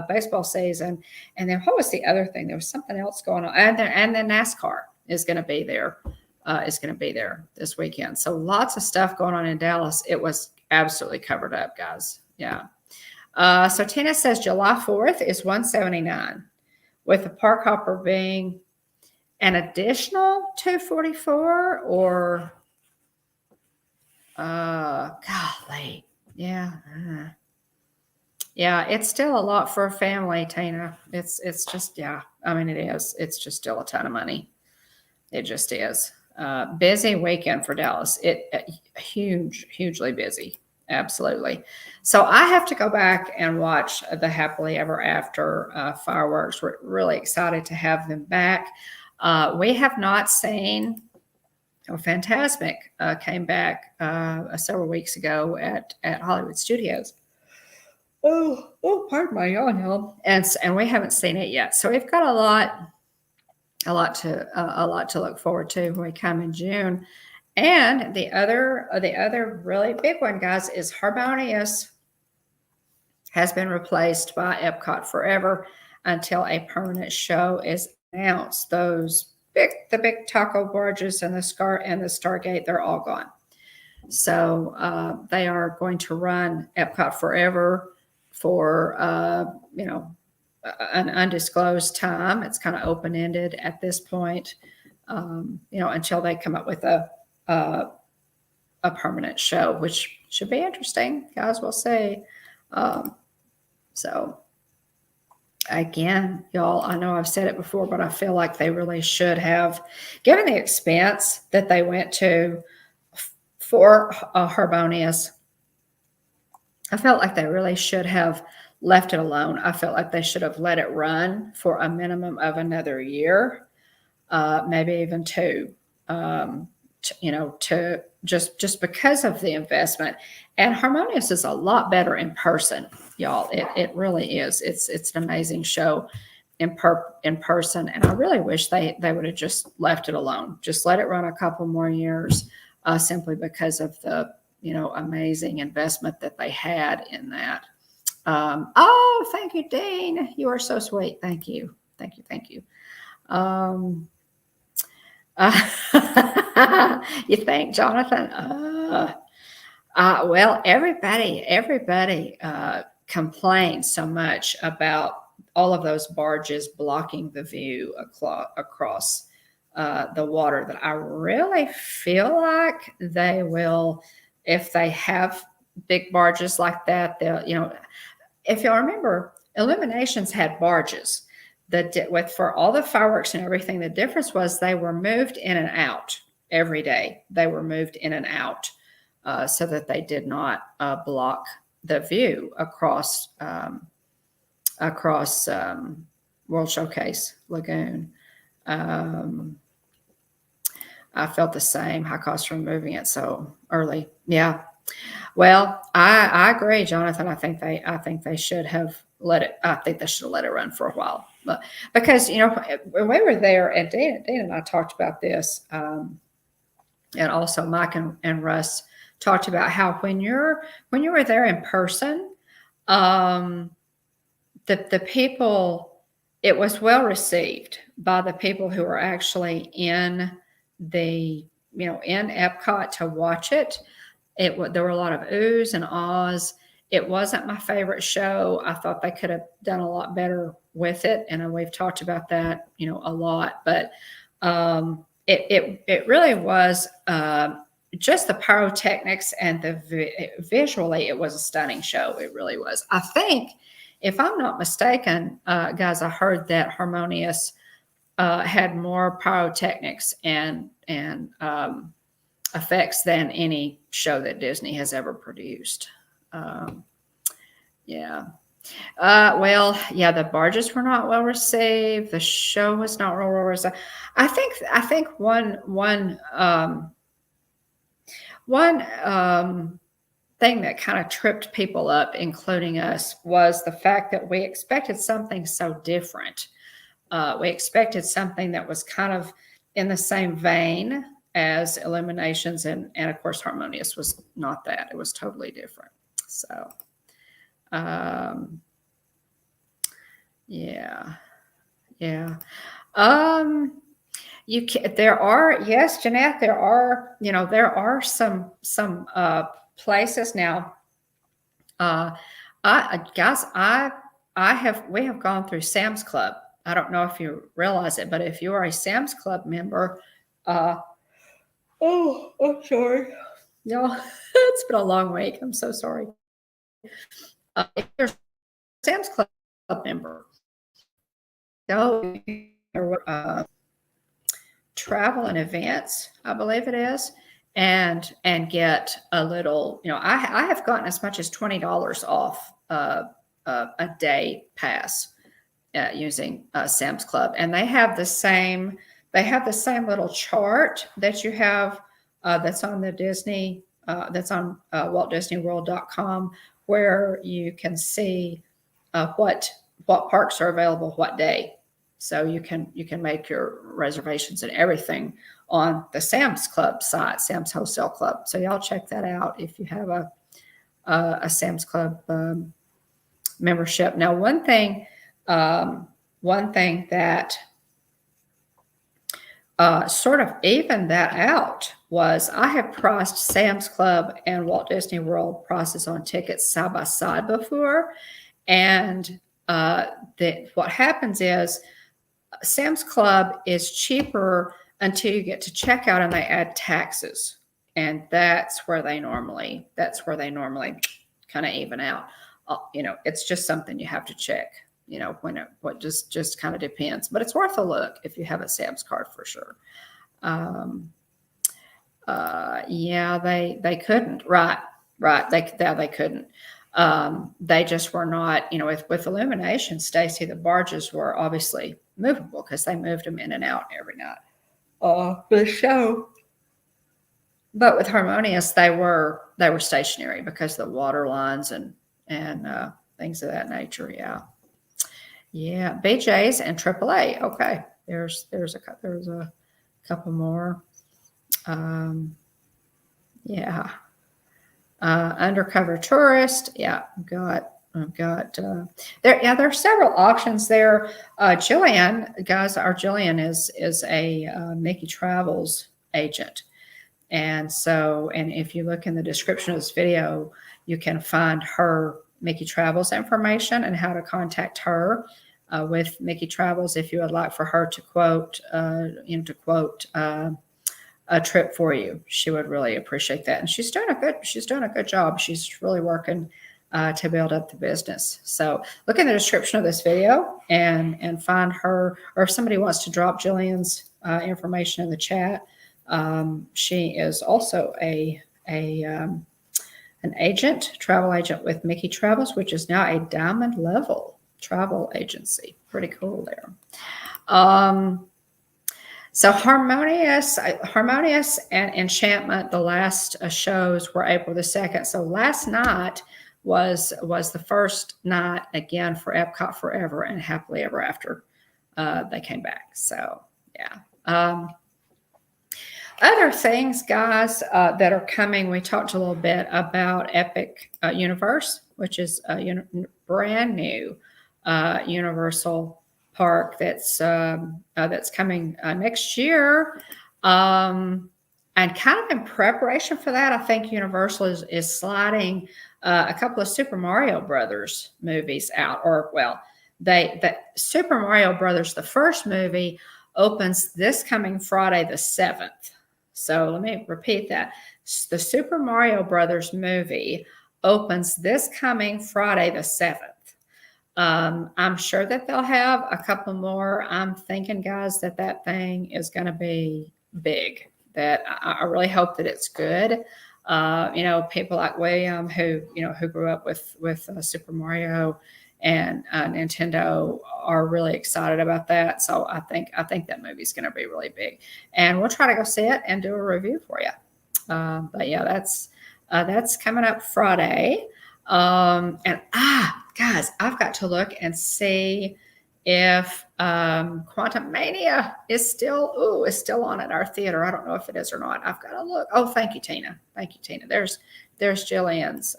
Baseball season. And then what was the other thing? There was something else going on. And then NASCAR is going to be there. This weekend. So lots of stuff going on in Dallas. It was absolutely covered up, guys. Yeah. So Tina says July 4th is $179, with the park hopper being an additional $244 or golly. Yeah. Yeah, it's still a lot for a family, Tina. It's just, yeah. I mean, it is. It's just still a ton of money. It just is. Busy weekend for Dallas. Hugely busy. Absolutely. So I have to go back and watch the Happily Ever After fireworks. We're really excited to have them back. We have not seen. Oh, Fantasmic came back several weeks ago at Hollywood Studios. Pardon my yawn, y'all. And we haven't seen it yet. So we've got a lot to look forward to when we come in June. And the other really big one, guys, is Harmonious has been replaced by Epcot Forever until a permanent show is announced. The big taco barges and the Stargate, they're all gone. So they are going to run Epcot Forever for an undisclosed time. It's kind of open ended at this point, until they come up with a permanent show, which should be interesting, guys. We'll see. So again, y'all, I know I've said it before, but I feel like they really should have, given the expense that they went to for Harmonious, I felt like they really should have left it alone. I felt like they should have let it run for a minimum of another year, maybe even two, to just because of the investment. And Harmonious is a lot better in person, y'all. It really is. It's an amazing show in person. And I really wish they would have just left it alone. Just let it run a couple more years, simply because of the, amazing investment that they had in that. Thank you, Dean. You are so sweet. Thank you. Thank you. Thank you. You think, Jonathan? Well, everybody complains so much about all of those barges blocking the view across the water that I really feel like they will, if they have big barges like that, they'll, if y'all remember, Illuminations had barges for all the fireworks and everything. The difference was they were moved in and out every day. They were moved in and out so that they did not block the view across World Showcase Lagoon. I felt the same. High cost for removing it so early. Yeah. Well, I agree, Jonathan. I think they should have let it. I think they should have let it run for a while. But because when we were there, and Dean and I talked about this, and also Mike and Russ talked about how when you were there in person, the people, it was well received by the people who were actually in in Epcot to watch it. There were a lot of oohs and ahs. It wasn't my favorite show. I thought they could have done a lot better with it, and we've talked about that, a lot. But it really was just the pyrotechnics and visually, it was a stunning show. It really was. I think, if I'm not mistaken, guys, I heard that Harmonious had more pyrotechnics and effects than any show that Disney has ever produced. Yeah. The barges were not well received. The show was not real well received. I think one thing that kind of tripped people up, including us, was the fact that we expected something so different. We expected something that was kind of in the same vein as Illuminations, and of course Harmonious was not that. It was totally different. So yeah. There are, yes, Jeanette, there are some places now. We have gone through Sam's Club. I don't know if you realize it, but if you are a Sam's Club member, I'm sorry. No, it's been a long week. I'm so sorry. If you're a Sam's Club member, go travel and events, I believe it is, and get a little. I have gotten as much as $20 off a day pass using Sam's Club, and they have the same. They have the same little chart that you have that's on the Disney. That's on WaltDisneyWorld.com, where you can see what parks are available what day. So you can make your reservations and everything on the Sam's Club site, Sam's Wholesale Club. So y'all check that out if you have a Sam's Club membership. Now, one thing that sort of evened that out was I have priced Sam's Club and Walt Disney World prices on tickets side by side before, and what happens is Sam's Club is cheaper until you get to checkout and they add taxes, and that's where they normally kind of even out. It's just something you have to check. What just kind of depends, but it's worth a look if you have a Sam's card for sure. Yeah, they couldn't. Right. They couldn't. They just were not, with Illumination, Stacy, the barges were obviously movable because they moved them in and out every night for the show. But with Harmonious, they were stationary because of the water lines and things of that nature. Yeah. BJ's and AAA. Okay, there's a couple more. Yeah. Undercover Tourist. Yeah, I've got there. Yeah, there are several options there. Jillian, guys, our Jillian is a Mickey Travels agent, and if you look in the description of this video, you can find her Mickey Travels information and how to contact her with Mickey Travels if you would like for her to quote a trip for you. She would really appreciate that, and she's doing a good job. She's really working to build up the business. So look in the description of this video and find her, or if somebody wants to drop Jillian's information in the chat. She is also an travel agent with Mickey Travels, which is now a diamond level travel agency. Pretty cool there. So Harmonious and Enchantment, the last shows were April the 2nd. So last night was the first night again for Epcot Forever and Happily Ever After. They came back. So yeah. Other things, guys, that are coming. We talked a little bit about Epic Universe, which is a brand new Universal park that's coming next year, and kind of in preparation for that, I think Universal is sliding a couple of Super Mario Brothers movies out. Or the Super Mario Brothers, the first movie, opens this coming Friday the 7th. So let me repeat that: the Super Mario Brothers movie opens this coming Friday the 7th. I'm sure that they'll have a couple more. I'm thinking, guys, that thing is going to be big. That I really hope that it's good. People like William, who grew up with Super Mario and Nintendo, are really excited about that. So I think that movie's going to be really big, and we'll try to go see it and do a review for you. But yeah, that's coming up Friday. Guys, I've got to look and see if Quantum Mania is still on at our theater. I don't know if it is or not. I've got to look. Oh, thank you, Tina. There's Jillian's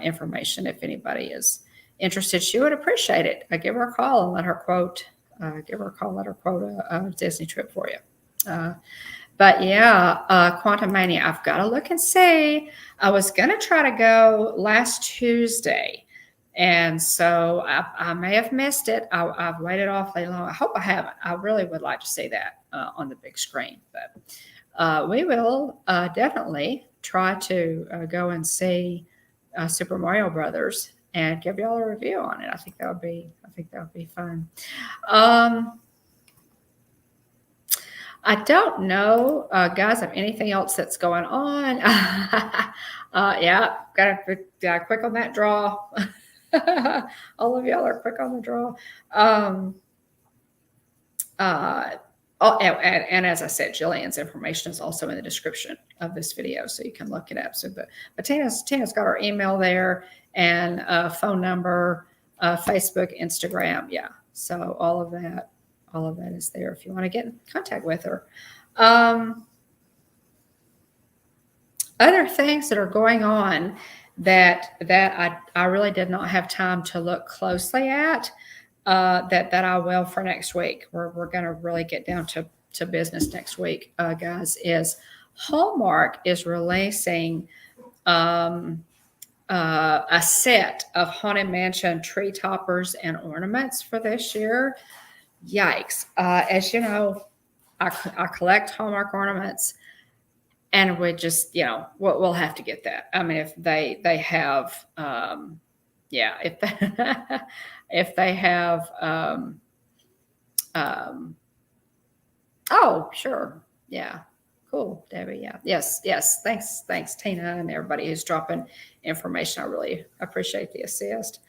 information. If anybody is interested, she would appreciate it. Give her a call and let her quote a Disney trip for you. But yeah, Quantum Mania, I've got to look and see. I was going to try to go last Tuesday, and so I may have missed it. I've waited awfully long. I hope I haven't. I really would like to see that on the big screen. But we will definitely try to go and see Super Mario Brothers and give y'all a review on it. I think that would be fun. I don't know, guys, of anything else that's going on. Yeah, gotta quick on that draw. All of y'all are quick on the draw. Um, uh, oh, and as I said, Jillian's information is also in the description of this video, so you can look it up. So, but Tina's got our email there and phone number, Facebook, Instagram. Yeah, so all of that is there if you want to get in contact with her. Other things that are going on that I really did not have time to look closely at, that I will for next week. We're going to really get down to business next week, guys. Is Hallmark is releasing a set of Haunted Mansion tree toppers and ornaments for this year. Yikes! As you know, I collect Hallmark ornaments. And we just, we'll have to get that. I mean, if they have, yeah, if if they have, oh, sure, yeah, cool, Debbie, yeah, yes, thanks, Tina, and everybody who's dropping information. I really appreciate the assist.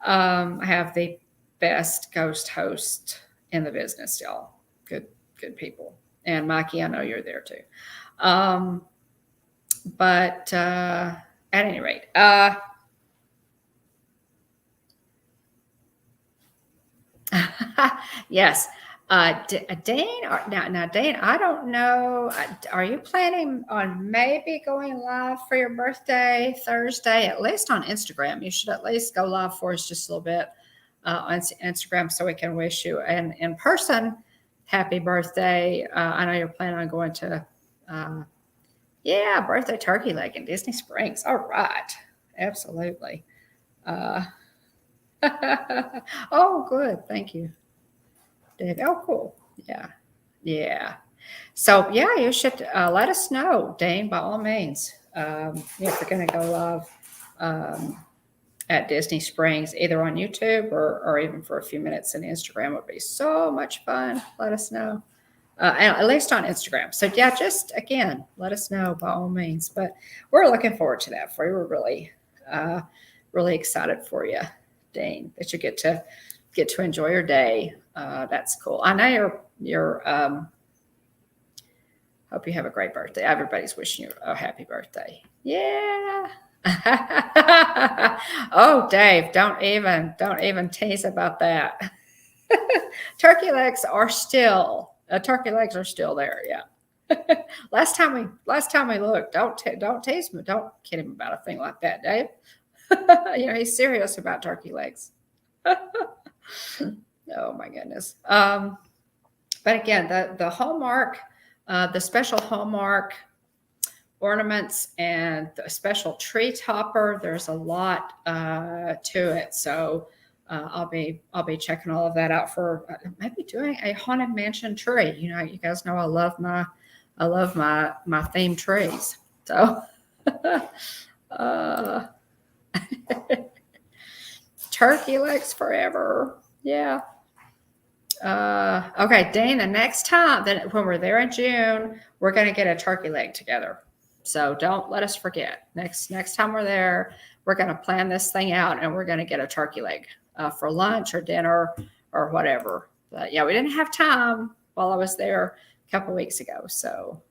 I have the best ghost host in the business, y'all. Good people, and Mikey, I know you're there too. But at any rate, yes. Dane, now, Dane, I don't know. Are you planning on maybe going live for your birthday Thursday, at least on Instagram? You should at least go live for us just a little bit on Instagram so we can wish you an in person happy birthday. I know you're planning on going to, yeah, birthday turkey leg in Disney Springs. All right. Absolutely. Oh, good. Thank you, Dave. Oh, cool. Yeah. Yeah. So, yeah, you should let us know, Dane, by all means. If you're going to go live at Disney Springs, either on YouTube or even for a few minutes on Instagram, would be so much fun. Let us know. And at least on Instagram. So yeah, just again, let us know by all means. But we're looking forward to that for you. We're really excited for you, Dane, that you get to enjoy your day. That's cool. I know you're hope you have a great birthday. Everybody's wishing you a happy birthday. Yeah. Oh, Dave, don't even tease about that. Turkey legs are still there. Yeah. last time we looked, don't tease me. Don't kid him about a thing like that, Dave. He's serious about turkey legs. Oh my goodness. But again, the Hallmark, the special Hallmark ornaments and the special tree topper, there's a lot to it. So I'll be checking all of that out for maybe doing a Haunted Mansion tree. You guys know I love my themed trees. So turkey legs forever. Yeah. Okay, Dane, the next time that when we're there in June, we're going to get a turkey leg together. So don't let us forget. Next time we're there, we're going to plan this thing out and we're going to get a turkey leg for lunch or dinner or whatever. But yeah, we didn't have time while I was there a couple of weeks ago. So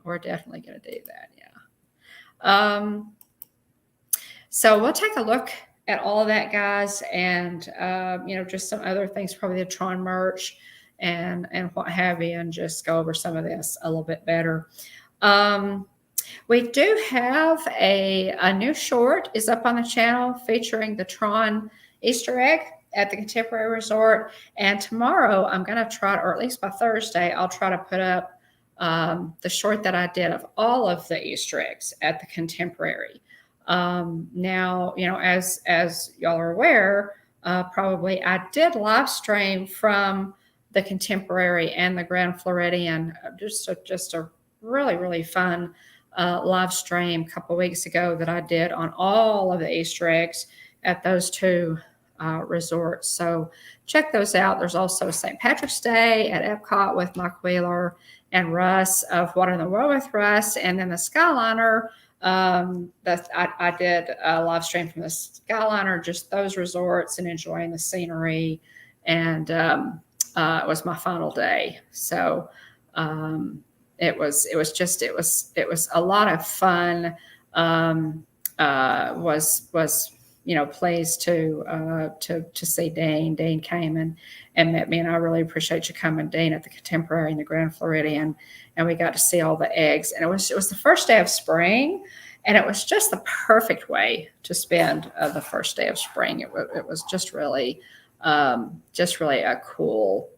we're definitely going to do that. Yeah. So we'll take a look at all of that, guys, and just some other things, probably the Tron merch and what have you, and just go over some of this a little bit better. We do have a new short is up on the channel featuring the Tron Easter egg at the Contemporary Resort, and tomorrow I'm going to try, or at least by Thursday, I'll try to put up the short that I did of all of the Easter eggs at the Contemporary. Now, as y'all are aware, probably I did live stream from the Contemporary and the Grand Floridian, just a really, really fun live stream a couple weeks ago that I did on all of the Easter eggs at those two resorts. So check those out. There's also St. Patrick's Day at Epcot with Mike Wheeler and Russ of What in the World with Russ. And then the Skyliner, I did a live stream from the Skyliner, just those resorts and enjoying the scenery. And it was my final day. So it was a lot of fun. Was pleased to see Dean. Dean came and met me, and I really appreciate you coming, Dean, at the Contemporary and the Grand Floridian, and we got to see all the eggs. And it was the first day of spring, and it was just the perfect way to spend the first day of spring. It was just really a cool,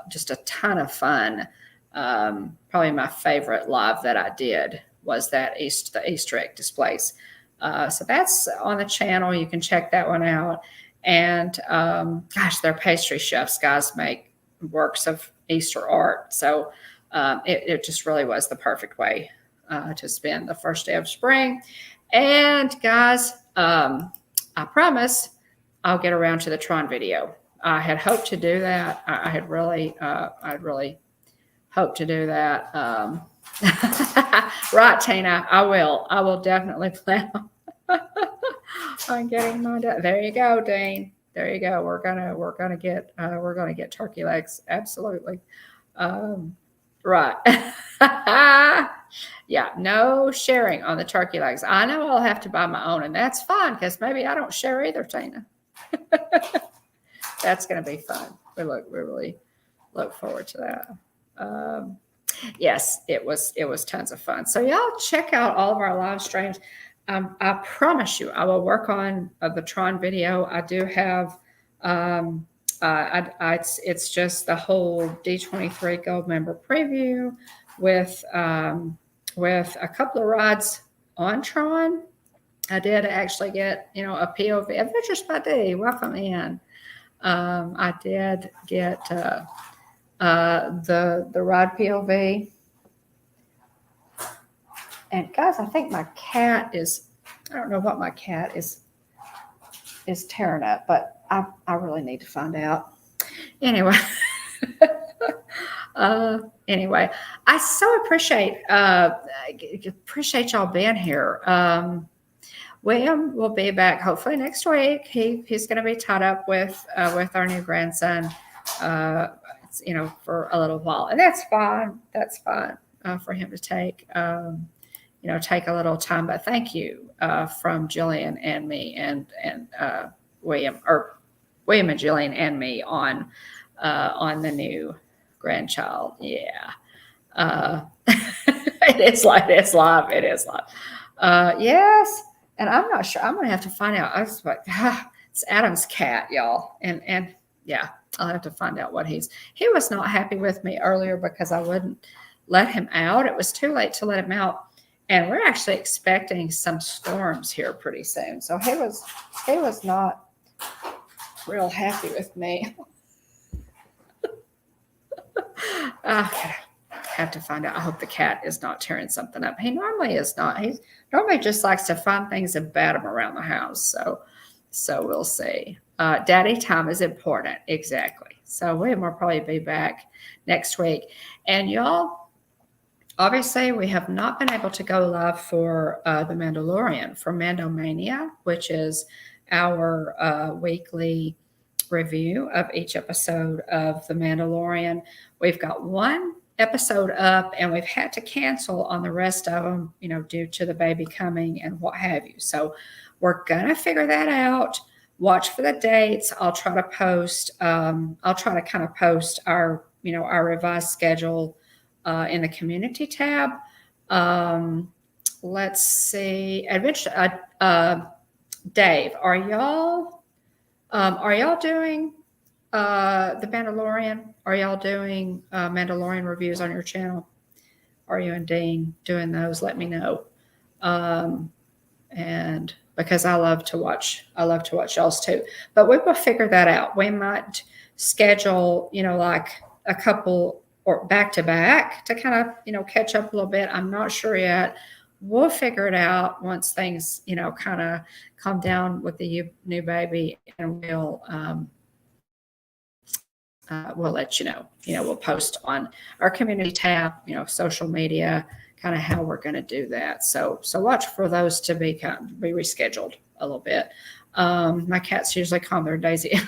just a ton of fun. Probably my favorite live that I did was the Easter egg displays. So that's on the channel. You can check that one out. And gosh, their pastry chefs, guys, make works of Easter art. So it just really was the perfect way to spend the first day of spring. And guys, I promise I'll get around to the Tron video. I had hoped to do that. I'd really hoped to do that. Right, Tina, I will definitely plan on getting my. There you go, Dean. There you go. We're gonna get turkey legs. Absolutely. Right. Yeah. No sharing on the turkey legs. I know I'll have to buy my own, and that's fine because maybe I don't share either, Tina. That's gonna be fun. We really look forward to that. Yes, it was tons of fun. So y'all check out all of our live streams. I promise you, I will work on the Tron video. I do have, it's just the whole D23 Gold member preview with a couple of rides on Tron. I did actually get, a POV. Adventures by D, welcome in. I did get the ride POV. And guys, I think my cat I don't know what my cat is tearing up, but I really need to find out. Anyway, anyway, I so appreciate y'all being here. William will be back hopefully next week. He's going to be tied up with our new grandson, for a little while, and that's fine. That's fine for him to take. Take a little time. But thank you from Jillian and me and William and Jillian and me on the new grandchild. Yeah, it is live. It is live. Yes, and I'm not sure. I'm gonna have to find out. I was like, it's Adam's cat, y'all, and yeah, I'll have to find out what he was not happy with me earlier because I wouldn't let him out. It was too late to let him out. And we're actually expecting some storms here pretty soon. So he was not real happy with me. I have to find out. I hope the cat is not tearing something up. He normally is not. He normally just likes to find things and bat them around the house. So we'll see. Daddy time is important. Exactly. So William will probably be back next week. And y'all, obviously, we have not been able to go live for The Mandalorian, for Mandomania, which is our weekly review of each episode of The Mandalorian. We've got one episode up, and we've had to cancel on the rest of them, due to the baby coming and what have you. So we're going to figure that out. Watch for the dates. I'll try to post. I'll try to kind of post our revised schedule in the community tab. Let's see. Adventure. Dave, are y'all doing The Mandalorian? Are y'all doing Mandalorian reviews on your channel? Are you and Dean doing those? Let me know. And because I love to watch y'all's too. But we will figure that out. We might schedule, like a couple or back to back to kind of, catch up a little bit. I'm not sure yet we'll figure it out once things, kind of calm down with the new baby, and we'll let you know. We'll post on our community tab, social media, kind of how we're going to do that. So watch for those to be rescheduled a little bit. My cats usually calm their Daisy.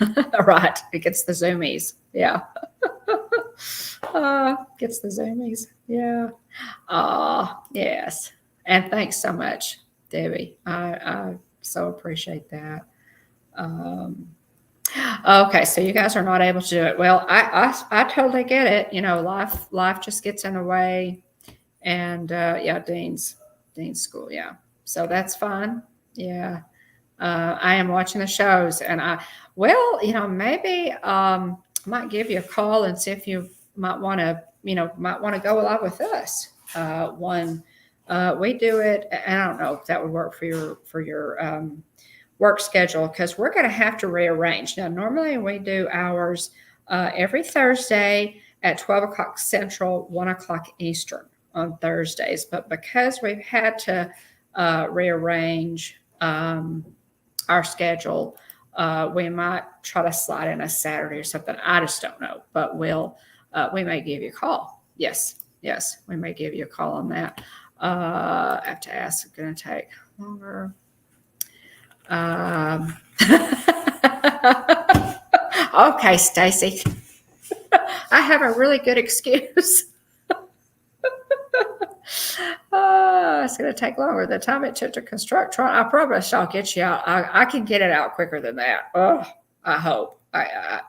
Right. It gets the zoomies. Yeah. Gets the zoomies. Yeah. Yes. And thanks so much, Debbie. I so appreciate that. Okay, so you guys are not able to do it. Well, I totally get it. Life just gets in the way, and yeah, Dean's school. Yeah, so that's fine. Yeah, I am watching the shows, and maybe might give you a call and see if you might want to go live with us. We do it, and I don't know if that would work for your work schedule, because we're going to have to rearrange. Now, normally we do ours every Thursday at 12 o'clock Central, 1 o'clock Eastern on Thursdays. But because we've had to rearrange our schedule, we might try to slide in a Saturday or something. I just don't know. But we may give you a call. Yes, we may give you a call on that. I have to ask. It's going to take longer. Okay, Stacy. I have a really good excuse. It's going to take longer. The time it took to construct Tron, I promise I'll get you out. I can get it out quicker than that. Oh, I hope. I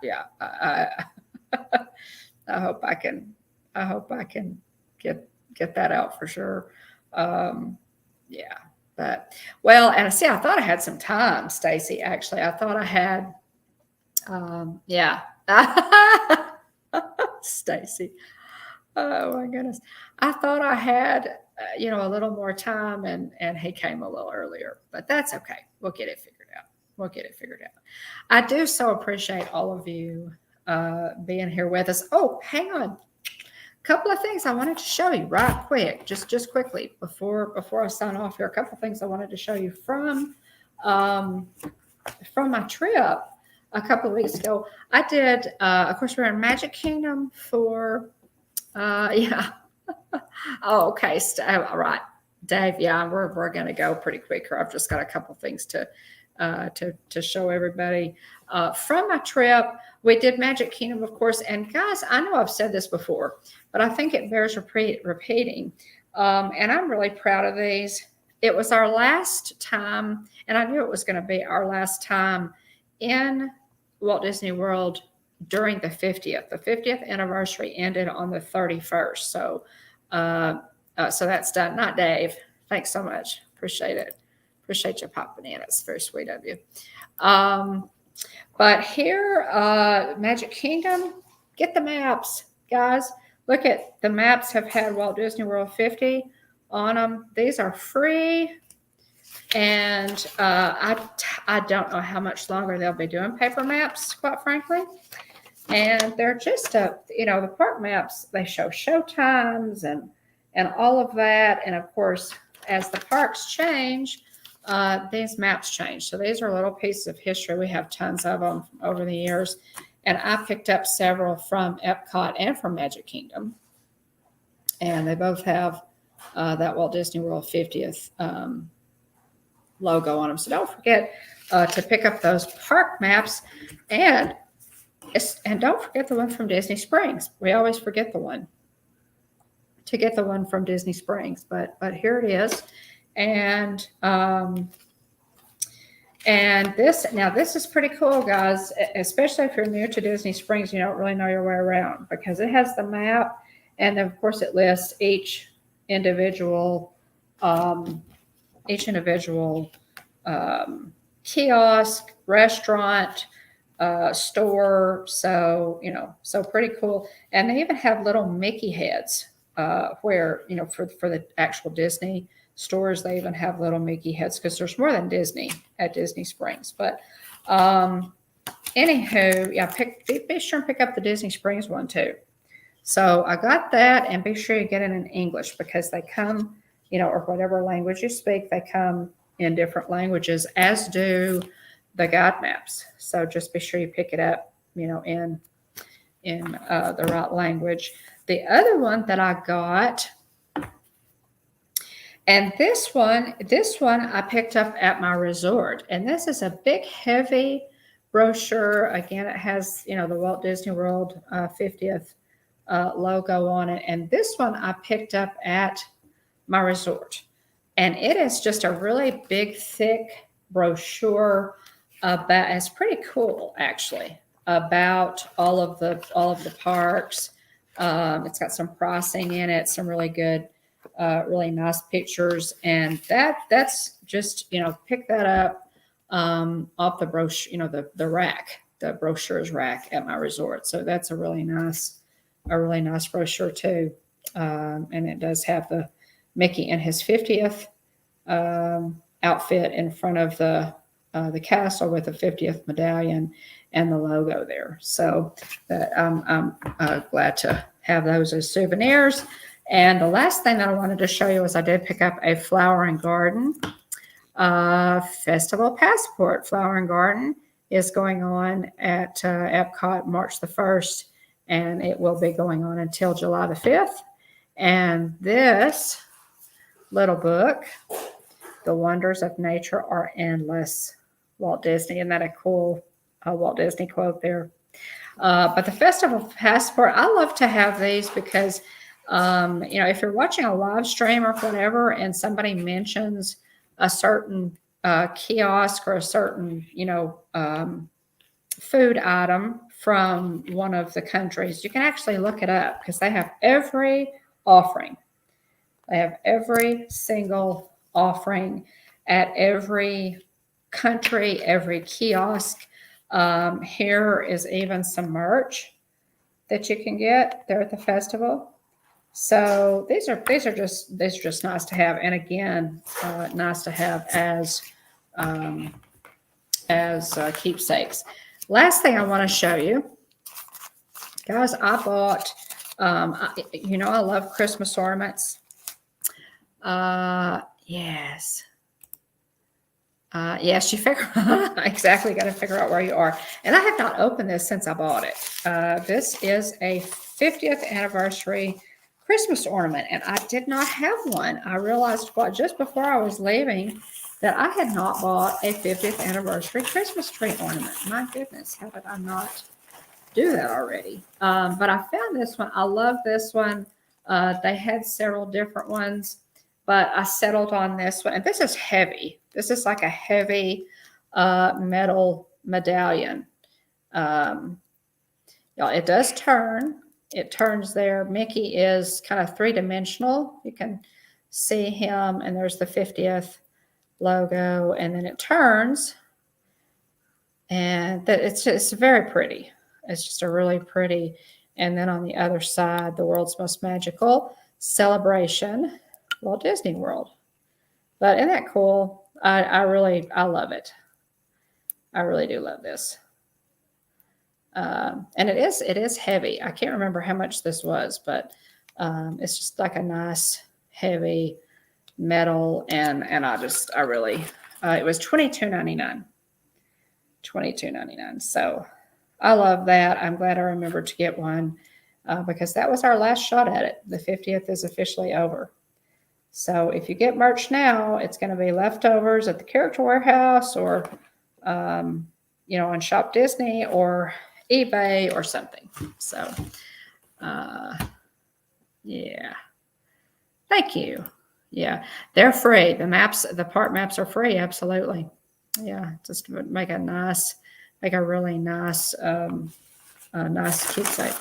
hope I can. I hope I can get that out for sure. Yeah. But, and see, I thought I had some time, Stacy. Actually, I thought I had, yeah. Stacy. Oh my goodness. I thought I had, a little more time, and he came a little earlier, but that's okay. We'll get it figured out. I do so appreciate all of you being here with us. Oh, hang on. Couple of things I wanted to show you right quick, just quickly before I sign off here. A couple of things I wanted to show you from my trip a couple of weeks ago. I did, of course, we're in Magic Kingdom for, yeah. Oh, okay. All right, Dave. Yeah, we're going to go pretty quick here. I've just got a couple of things to show everybody. From my trip, we did Magic Kingdom, of course. And guys, I know I've said this before, but I think it bears repeating. And I'm really proud of these. It was our last time, and I knew it was going to be our last time in Walt Disney World during the 50th. The 50th anniversary ended on the 31st. So that's done. Not Dave. Thanks so much. Appreciate it. Appreciate you popping in. It's very sweet of you. But here, Magic Kingdom, get the maps, guys. Look at the maps have had Walt Disney World 50 on them. These are free. And I don't know how much longer they'll be doing paper maps, quite frankly. And they're just the park maps, they show show times and all of that. And of course, as the parks change, these maps change. So these are little pieces of history. We have tons of them over the years. And I picked up several from Epcot and from Magic Kingdom. And they both have that Walt Disney World 50th logo on them. So don't forget to pick up those park maps. And don't forget the one from Disney Springs. We always forget the one. To get the one from Disney Springs. But here it is. And this is pretty cool, guys, especially if you're new to Disney Springs, you don't really know your way around, because it has the map, and then of course it lists each individual kiosk, restaurant, store. So pretty cool. And they even have little Mickey heads where for the actual Disney stores, they even have little Mickey heads, because there's more than Disney at Disney Springs. But anywho, yeah, be sure and pick up the Disney Springs one too. So I got that, and be sure you get it in English, because they come or whatever language you speak, they come in different languages, as do the guide maps. So just be sure you pick it up, in the right language. The other one that I got, and this one I picked up at my resort, and this is a big, heavy brochure. Again, it has the Walt Disney World 50th logo on it, and this one I picked up at my resort, and it is just a really big, thick brochure about. It's pretty cool, actually, about all of the parks. It's got some pricing in it, some really good, really nice pictures, and that's just pick that up off the brochure, the rack, the brochures rack at my resort. So that's a really nice brochure too, and it does have the Mickey in his 50th outfit in front of the castle with the 50th medallion and the logo there. So I'm glad to have those as souvenirs. And the last thing that I wanted to show you is I did pick up a Flower and Garden Festival Passport. Flower and Garden is going on at Epcot March the 1st, and it will be going on until July the 5th. And this little book, The Wonders of Nature Are Endless, Walt Disney. Isn't that a cool Walt Disney quote there? But the Festival Passport, I love to have these because, if you're watching a live stream or whatever, and somebody mentions a certain kiosk or a certain, food item from one of the countries, you can actually look it up because they have every offering. They have every single offering at every country, every kiosk. Here is even some merch that you can get there at the festival. So these are just nice to have, and again, nice to have as keepsakes. Last thing I want to show you, guys, I bought. I love Christmas ornaments. Yes. Yes, you figure exactly. Got to figure out where you are. And I have not opened this since I bought it. This is a 50th anniversary Christmas ornament, and I did not have one. I realized just before I was leaving that I had not bought a 50th anniversary Christmas tree ornament. My goodness, how did I not do that already? But I found this one. I love this one. They had several different ones, but I settled on this one. And this is heavy. This is like a heavy metal medallion. It does turn. It turns there. Mickey is kind of three-dimensional. You can see him, and there's the 50th logo, and then it turns, and it's very pretty. It's just a really pretty. And then on the other side, the world's most magical celebration, Walt Disney World. But isn't that cool? I love it. I really do love this. And it is heavy. I can't remember how much this was, but it's just like a nice heavy metal, and I really it was $22.99. $22.99. So I love that. I'm glad I remembered to get one because that was our last shot at it. The 50th is officially over. So if you get merch now, it's going to be leftovers at the Character Warehouse or on Shop Disney or eBay or something. So yeah. Thank you. Yeah, they're free. The park maps are free. Absolutely. Yeah, just make a really nice, nice keepsake.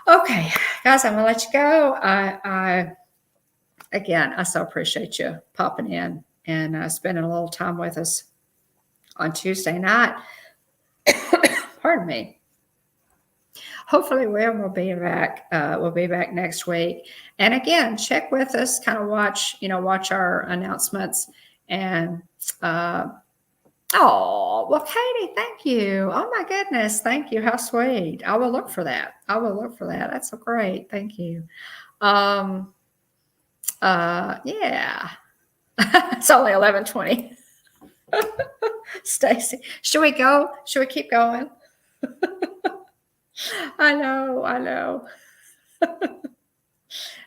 Okay, guys, I'm gonna let you go. I so appreciate you popping in and spending a little time with us on Tuesday night. Pardon me. Hopefully, we'll be back. We'll be back next week. And again, check with us. Kind of watch our announcements. And well, Katie, thank you. Oh my goodness, thank you. How sweet. I will look for that. That's so great. Thank you. Yeah. It's only 11:20. Stacy, should we go? Should we keep going? I know, I know.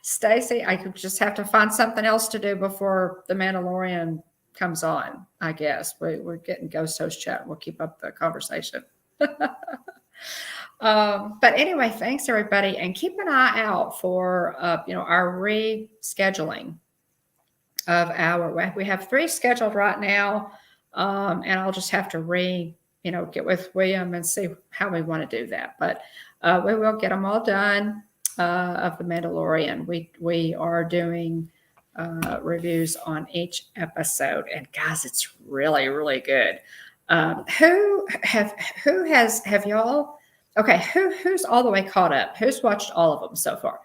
Stacy, I could just have to find something else to do before The Mandalorian comes on, I guess. We're getting Ghost Host chat. We'll keep up the conversation. But anyway, thanks everybody, and keep an eye out for our rescheduling of we have 3 scheduled right now, and I'll just have to get with William and see how we want to do that. But we will get them all done of The Mandalorian. We are doing reviews on each episode, and guys, it's really, really good. Have y'all? Okay, who's all the way caught up? Who's watched all of them so far?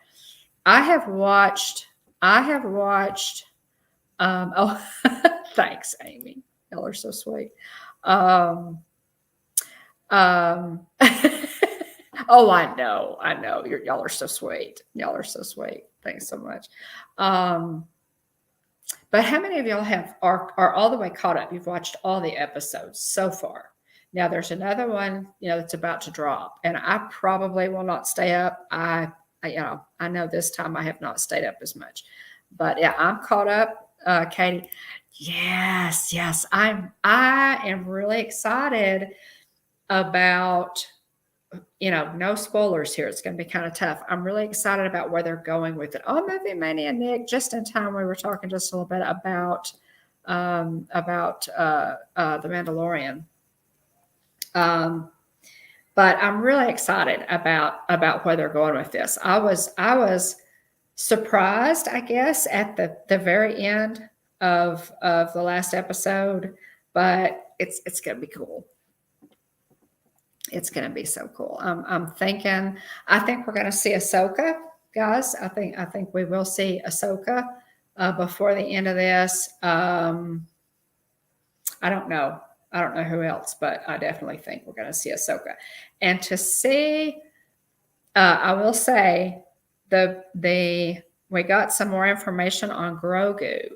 I have watched. Oh, thanks, Amy. Y'all are so sweet. Oh, I know. Y'all are so sweet. Y'all are so sweet. Thanks so much. But how many of y'all are all the way caught up? You've watched all the episodes so far. Now there's another one, that's about to drop, and I probably will not stay up. I know this time I have not stayed up as much, but yeah, I'm caught up. Katie, yes, I am really excited about. No spoilers here. It's going to be kind of tough. I'm really excited about where they're going with it. Oh, Movie Mania, Nick, just in time, we were talking just a little bit about The Mandalorian. But I'm really excited about where they're going with this. I was surprised, I guess, at the very end of the last episode, but it's going to be cool. It's going to be so cool. I think we're going to see Ahsoka, guys. I think we will see Ahsoka before the end of this. I don't know who else, but I definitely think we're going to see Ahsoka. And to see, I will say, we got some more information on Grogu,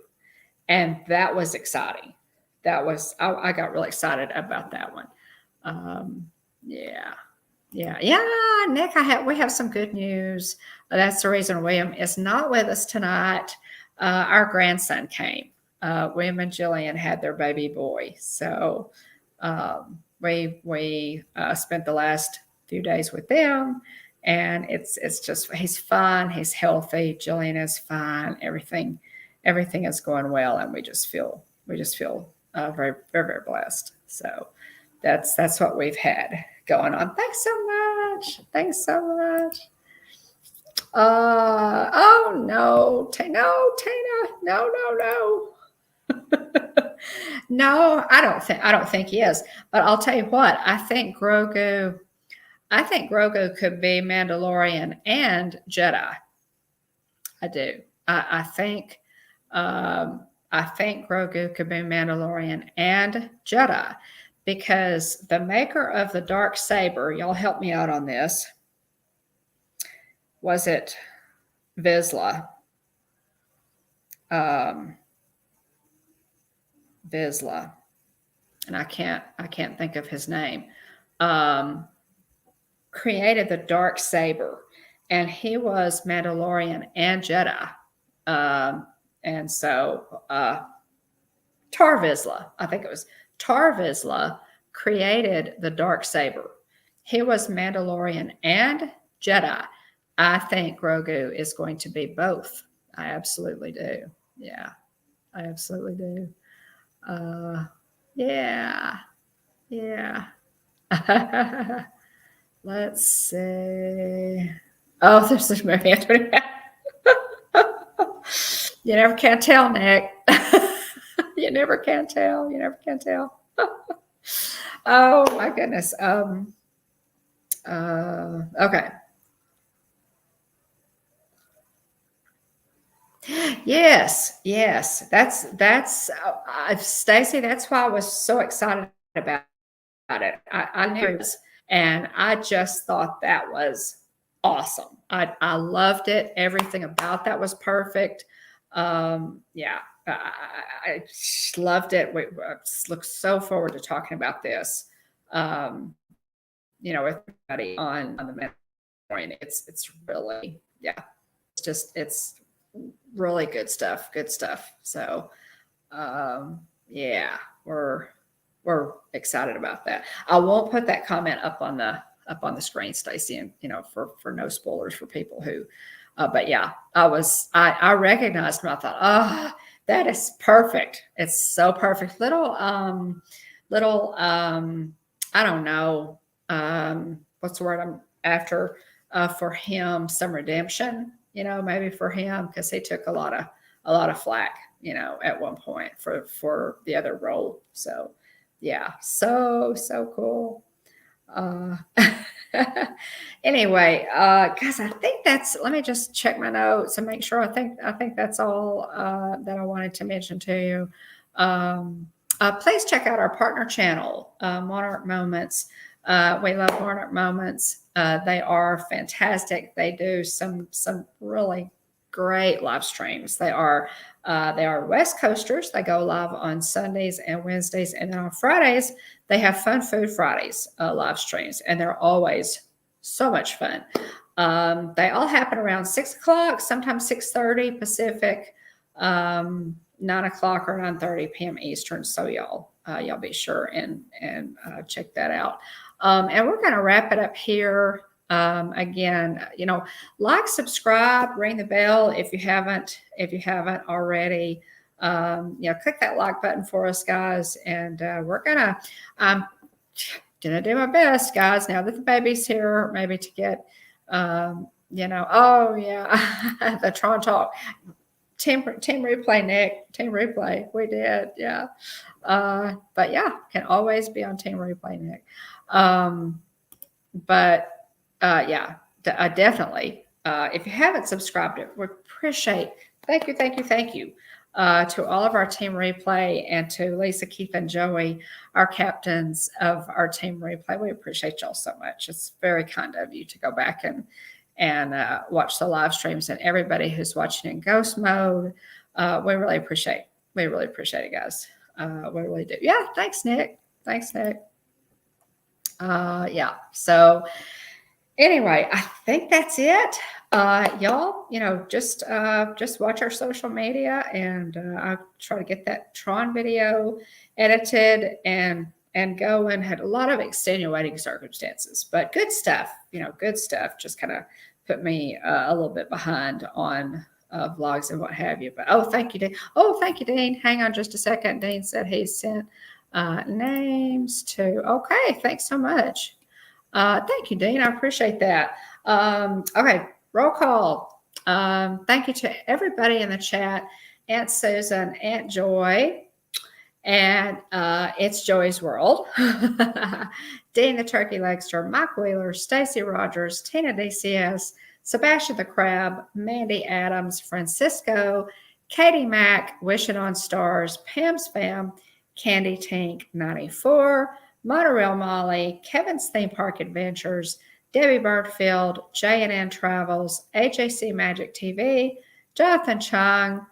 and that was exciting. I got really excited about that one. Yeah, Nick, we have some good news. That's the reason William is not with us tonight. Our grandson came. William and Jillian had their baby boy, so we spent the last few days with them, and it's just he's fine, he's healthy, Jillian is fine, everything is going well, and we just feel very, very, very blessed. So that's what we've had going on. Thanks so much. Oh no, Tina, no. No, I don't think he is. But I'll tell you what, I think Grogu could be Mandalorian and Jedi. I do. I think Grogu could be Mandalorian and Jedi, because the maker of the dark saber, y'all help me out on this. Was it Vizsla? Vizsla, and I can't think of his name. Created the dark saber, and he was Mandalorian and Jedi. And so Tar Vizsla, I think it was Tar Vizsla, created the dark saber. He was Mandalorian and Jedi. I think Grogu is going to be both. I absolutely do. Yeah, I absolutely do. Yeah. Let's see. Oh, there's Mary Antoinette. You never can tell, Nick. You never can tell. Oh my goodness. Okay. Yes. That's Stacy. That's why I was so excited about it. I knew it was, and I just thought that was awesome. I loved it. Everything about that was perfect. Yeah, I loved it. We look so forward to talking about this, um, with everybody on the Mandalorian. It's really, yeah, it's really good stuff. Good stuff. So, yeah, we're excited about that. I won't put that comment up on the screen, Stacy, and for no spoilers for people who. But yeah, I recognized him. I thought, oh, that is perfect. It's so perfect. Little I don't know what's the word I'm after for him, some redemption. Maybe for him because he took a lot of flack, at one point for the other role. So yeah, so cool. Uh, anyway, guys, I think let me just check my notes and make sure. I think that's all that I wanted to mention to you. Please check out our partner channel, Monarch Moments. We love Monarch Moments. They are fantastic. They do some really great live streams. They are West Coasters. They go live on Sundays and Wednesdays, and then on Fridays they have Fun Food Fridays live streams, and they're always so much fun. They all happen around 6 o'clock, sometimes 6:30 Pacific, 9 o'clock or 9:30 p.m. Eastern. So y'all be sure and check that out. And we're going to wrap it up here. Again, like, subscribe, ring the bell if you haven't already. Click that like button for us, guys. And I'm gonna do my best, guys. Now that the baby's here, maybe to get, oh yeah, the Tron talk. Team replay, Nick. Team replay. We did, yeah. But yeah, can always be on team replay, Nick. But yeah, definitely. If you haven't subscribed, we appreciate. Thank you to all of our team replay and to Lisa, Keith, and Joey, our captains of our team replay. We appreciate y'all so much. It's very kind of you to go back and watch the live streams, and everybody who's watching in ghost mode. We really appreciate it, guys. We really do. Yeah, thanks, Nick. Yeah. So anyway, I think that's it. Y'all, just watch our social media, and I'll try to get that Tron video edited and going. Had a lot of extenuating circumstances, but good stuff. Good stuff. Just kind of put me a little bit behind on vlogs and what have you. But thank you, Dean. Thank you, Dean. Hang on just a second. Dean said he sent names to. Okay, thanks so much. Thank you, Dean. I appreciate that. Okay, roll call. Thank you to everybody in the chat. Aunt Susan, Aunt Joy, and It's Joy's World. Dean the Turkey Legster, Mike Wheeler, Stacy Rogers, Tina DCS, Sebastian the Crab, Mandy Adams, Francisco, Katie Mack, Wishing on Stars, Pam's Fam, Candy Tink 94, Monorail Molly, Kevin's Theme Park Adventures, Debbie Birdfield, J&N Travels, AJC Magic TV, Jonathan Chung,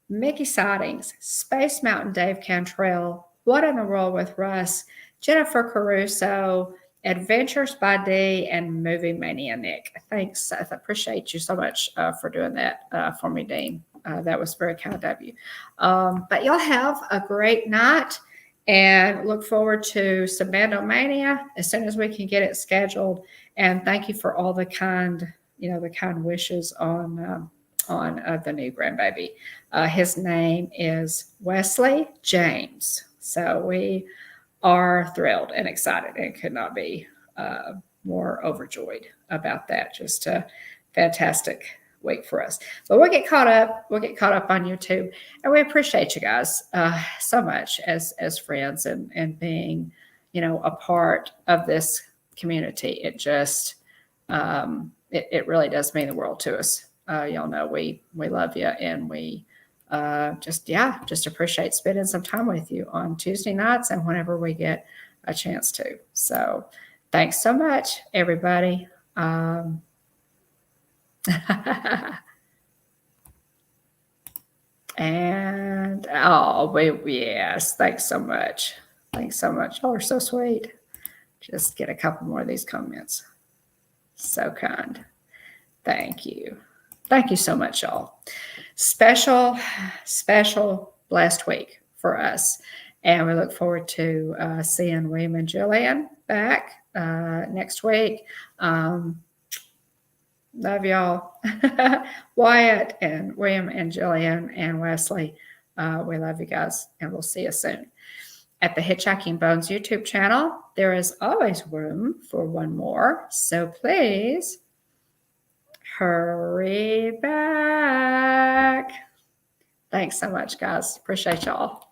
Mickey Sightings, Space Mountain Dave Cantrell, What in the World with Russ, Jennifer Caruso, Adventures by D, and Movie Mania Nick. Thanks. I appreciate you so much for doing that for me, Dean. That was very kind of you. But y'all have a great night, and look forward to some Bandomania as soon as we can get it scheduled. And thank you for all the kind wishes on the new grandbaby. His name is Wesley James. So we are thrilled and excited and could not be more overjoyed about that. Just a fantastic week for us. But we'll get caught up. We'll get caught up on YouTube, and we appreciate you guys so much as friends and being, a part of this community. It just it really does mean the world to us. Y'all know we love you, and we just appreciate spending some time with you on Tuesday nights and whenever we get a chance to. So thanks so much, everybody. And yes, thanks so much. Thanks so much. Y'all are so sweet. Just get a couple more of these comments. So kind. Thank you. Thank you so much, y'all. Special blessed week for us. And we look forward to seeing William and Jillian back next week. Love y'all. Wyatt and William and Jillian and Wesley, we love you guys, and we'll see you soon. At the Hitchhiking Bones YouTube channel, there is always room for one more, so please hurry back. Thanks so much, guys. Appreciate y'all.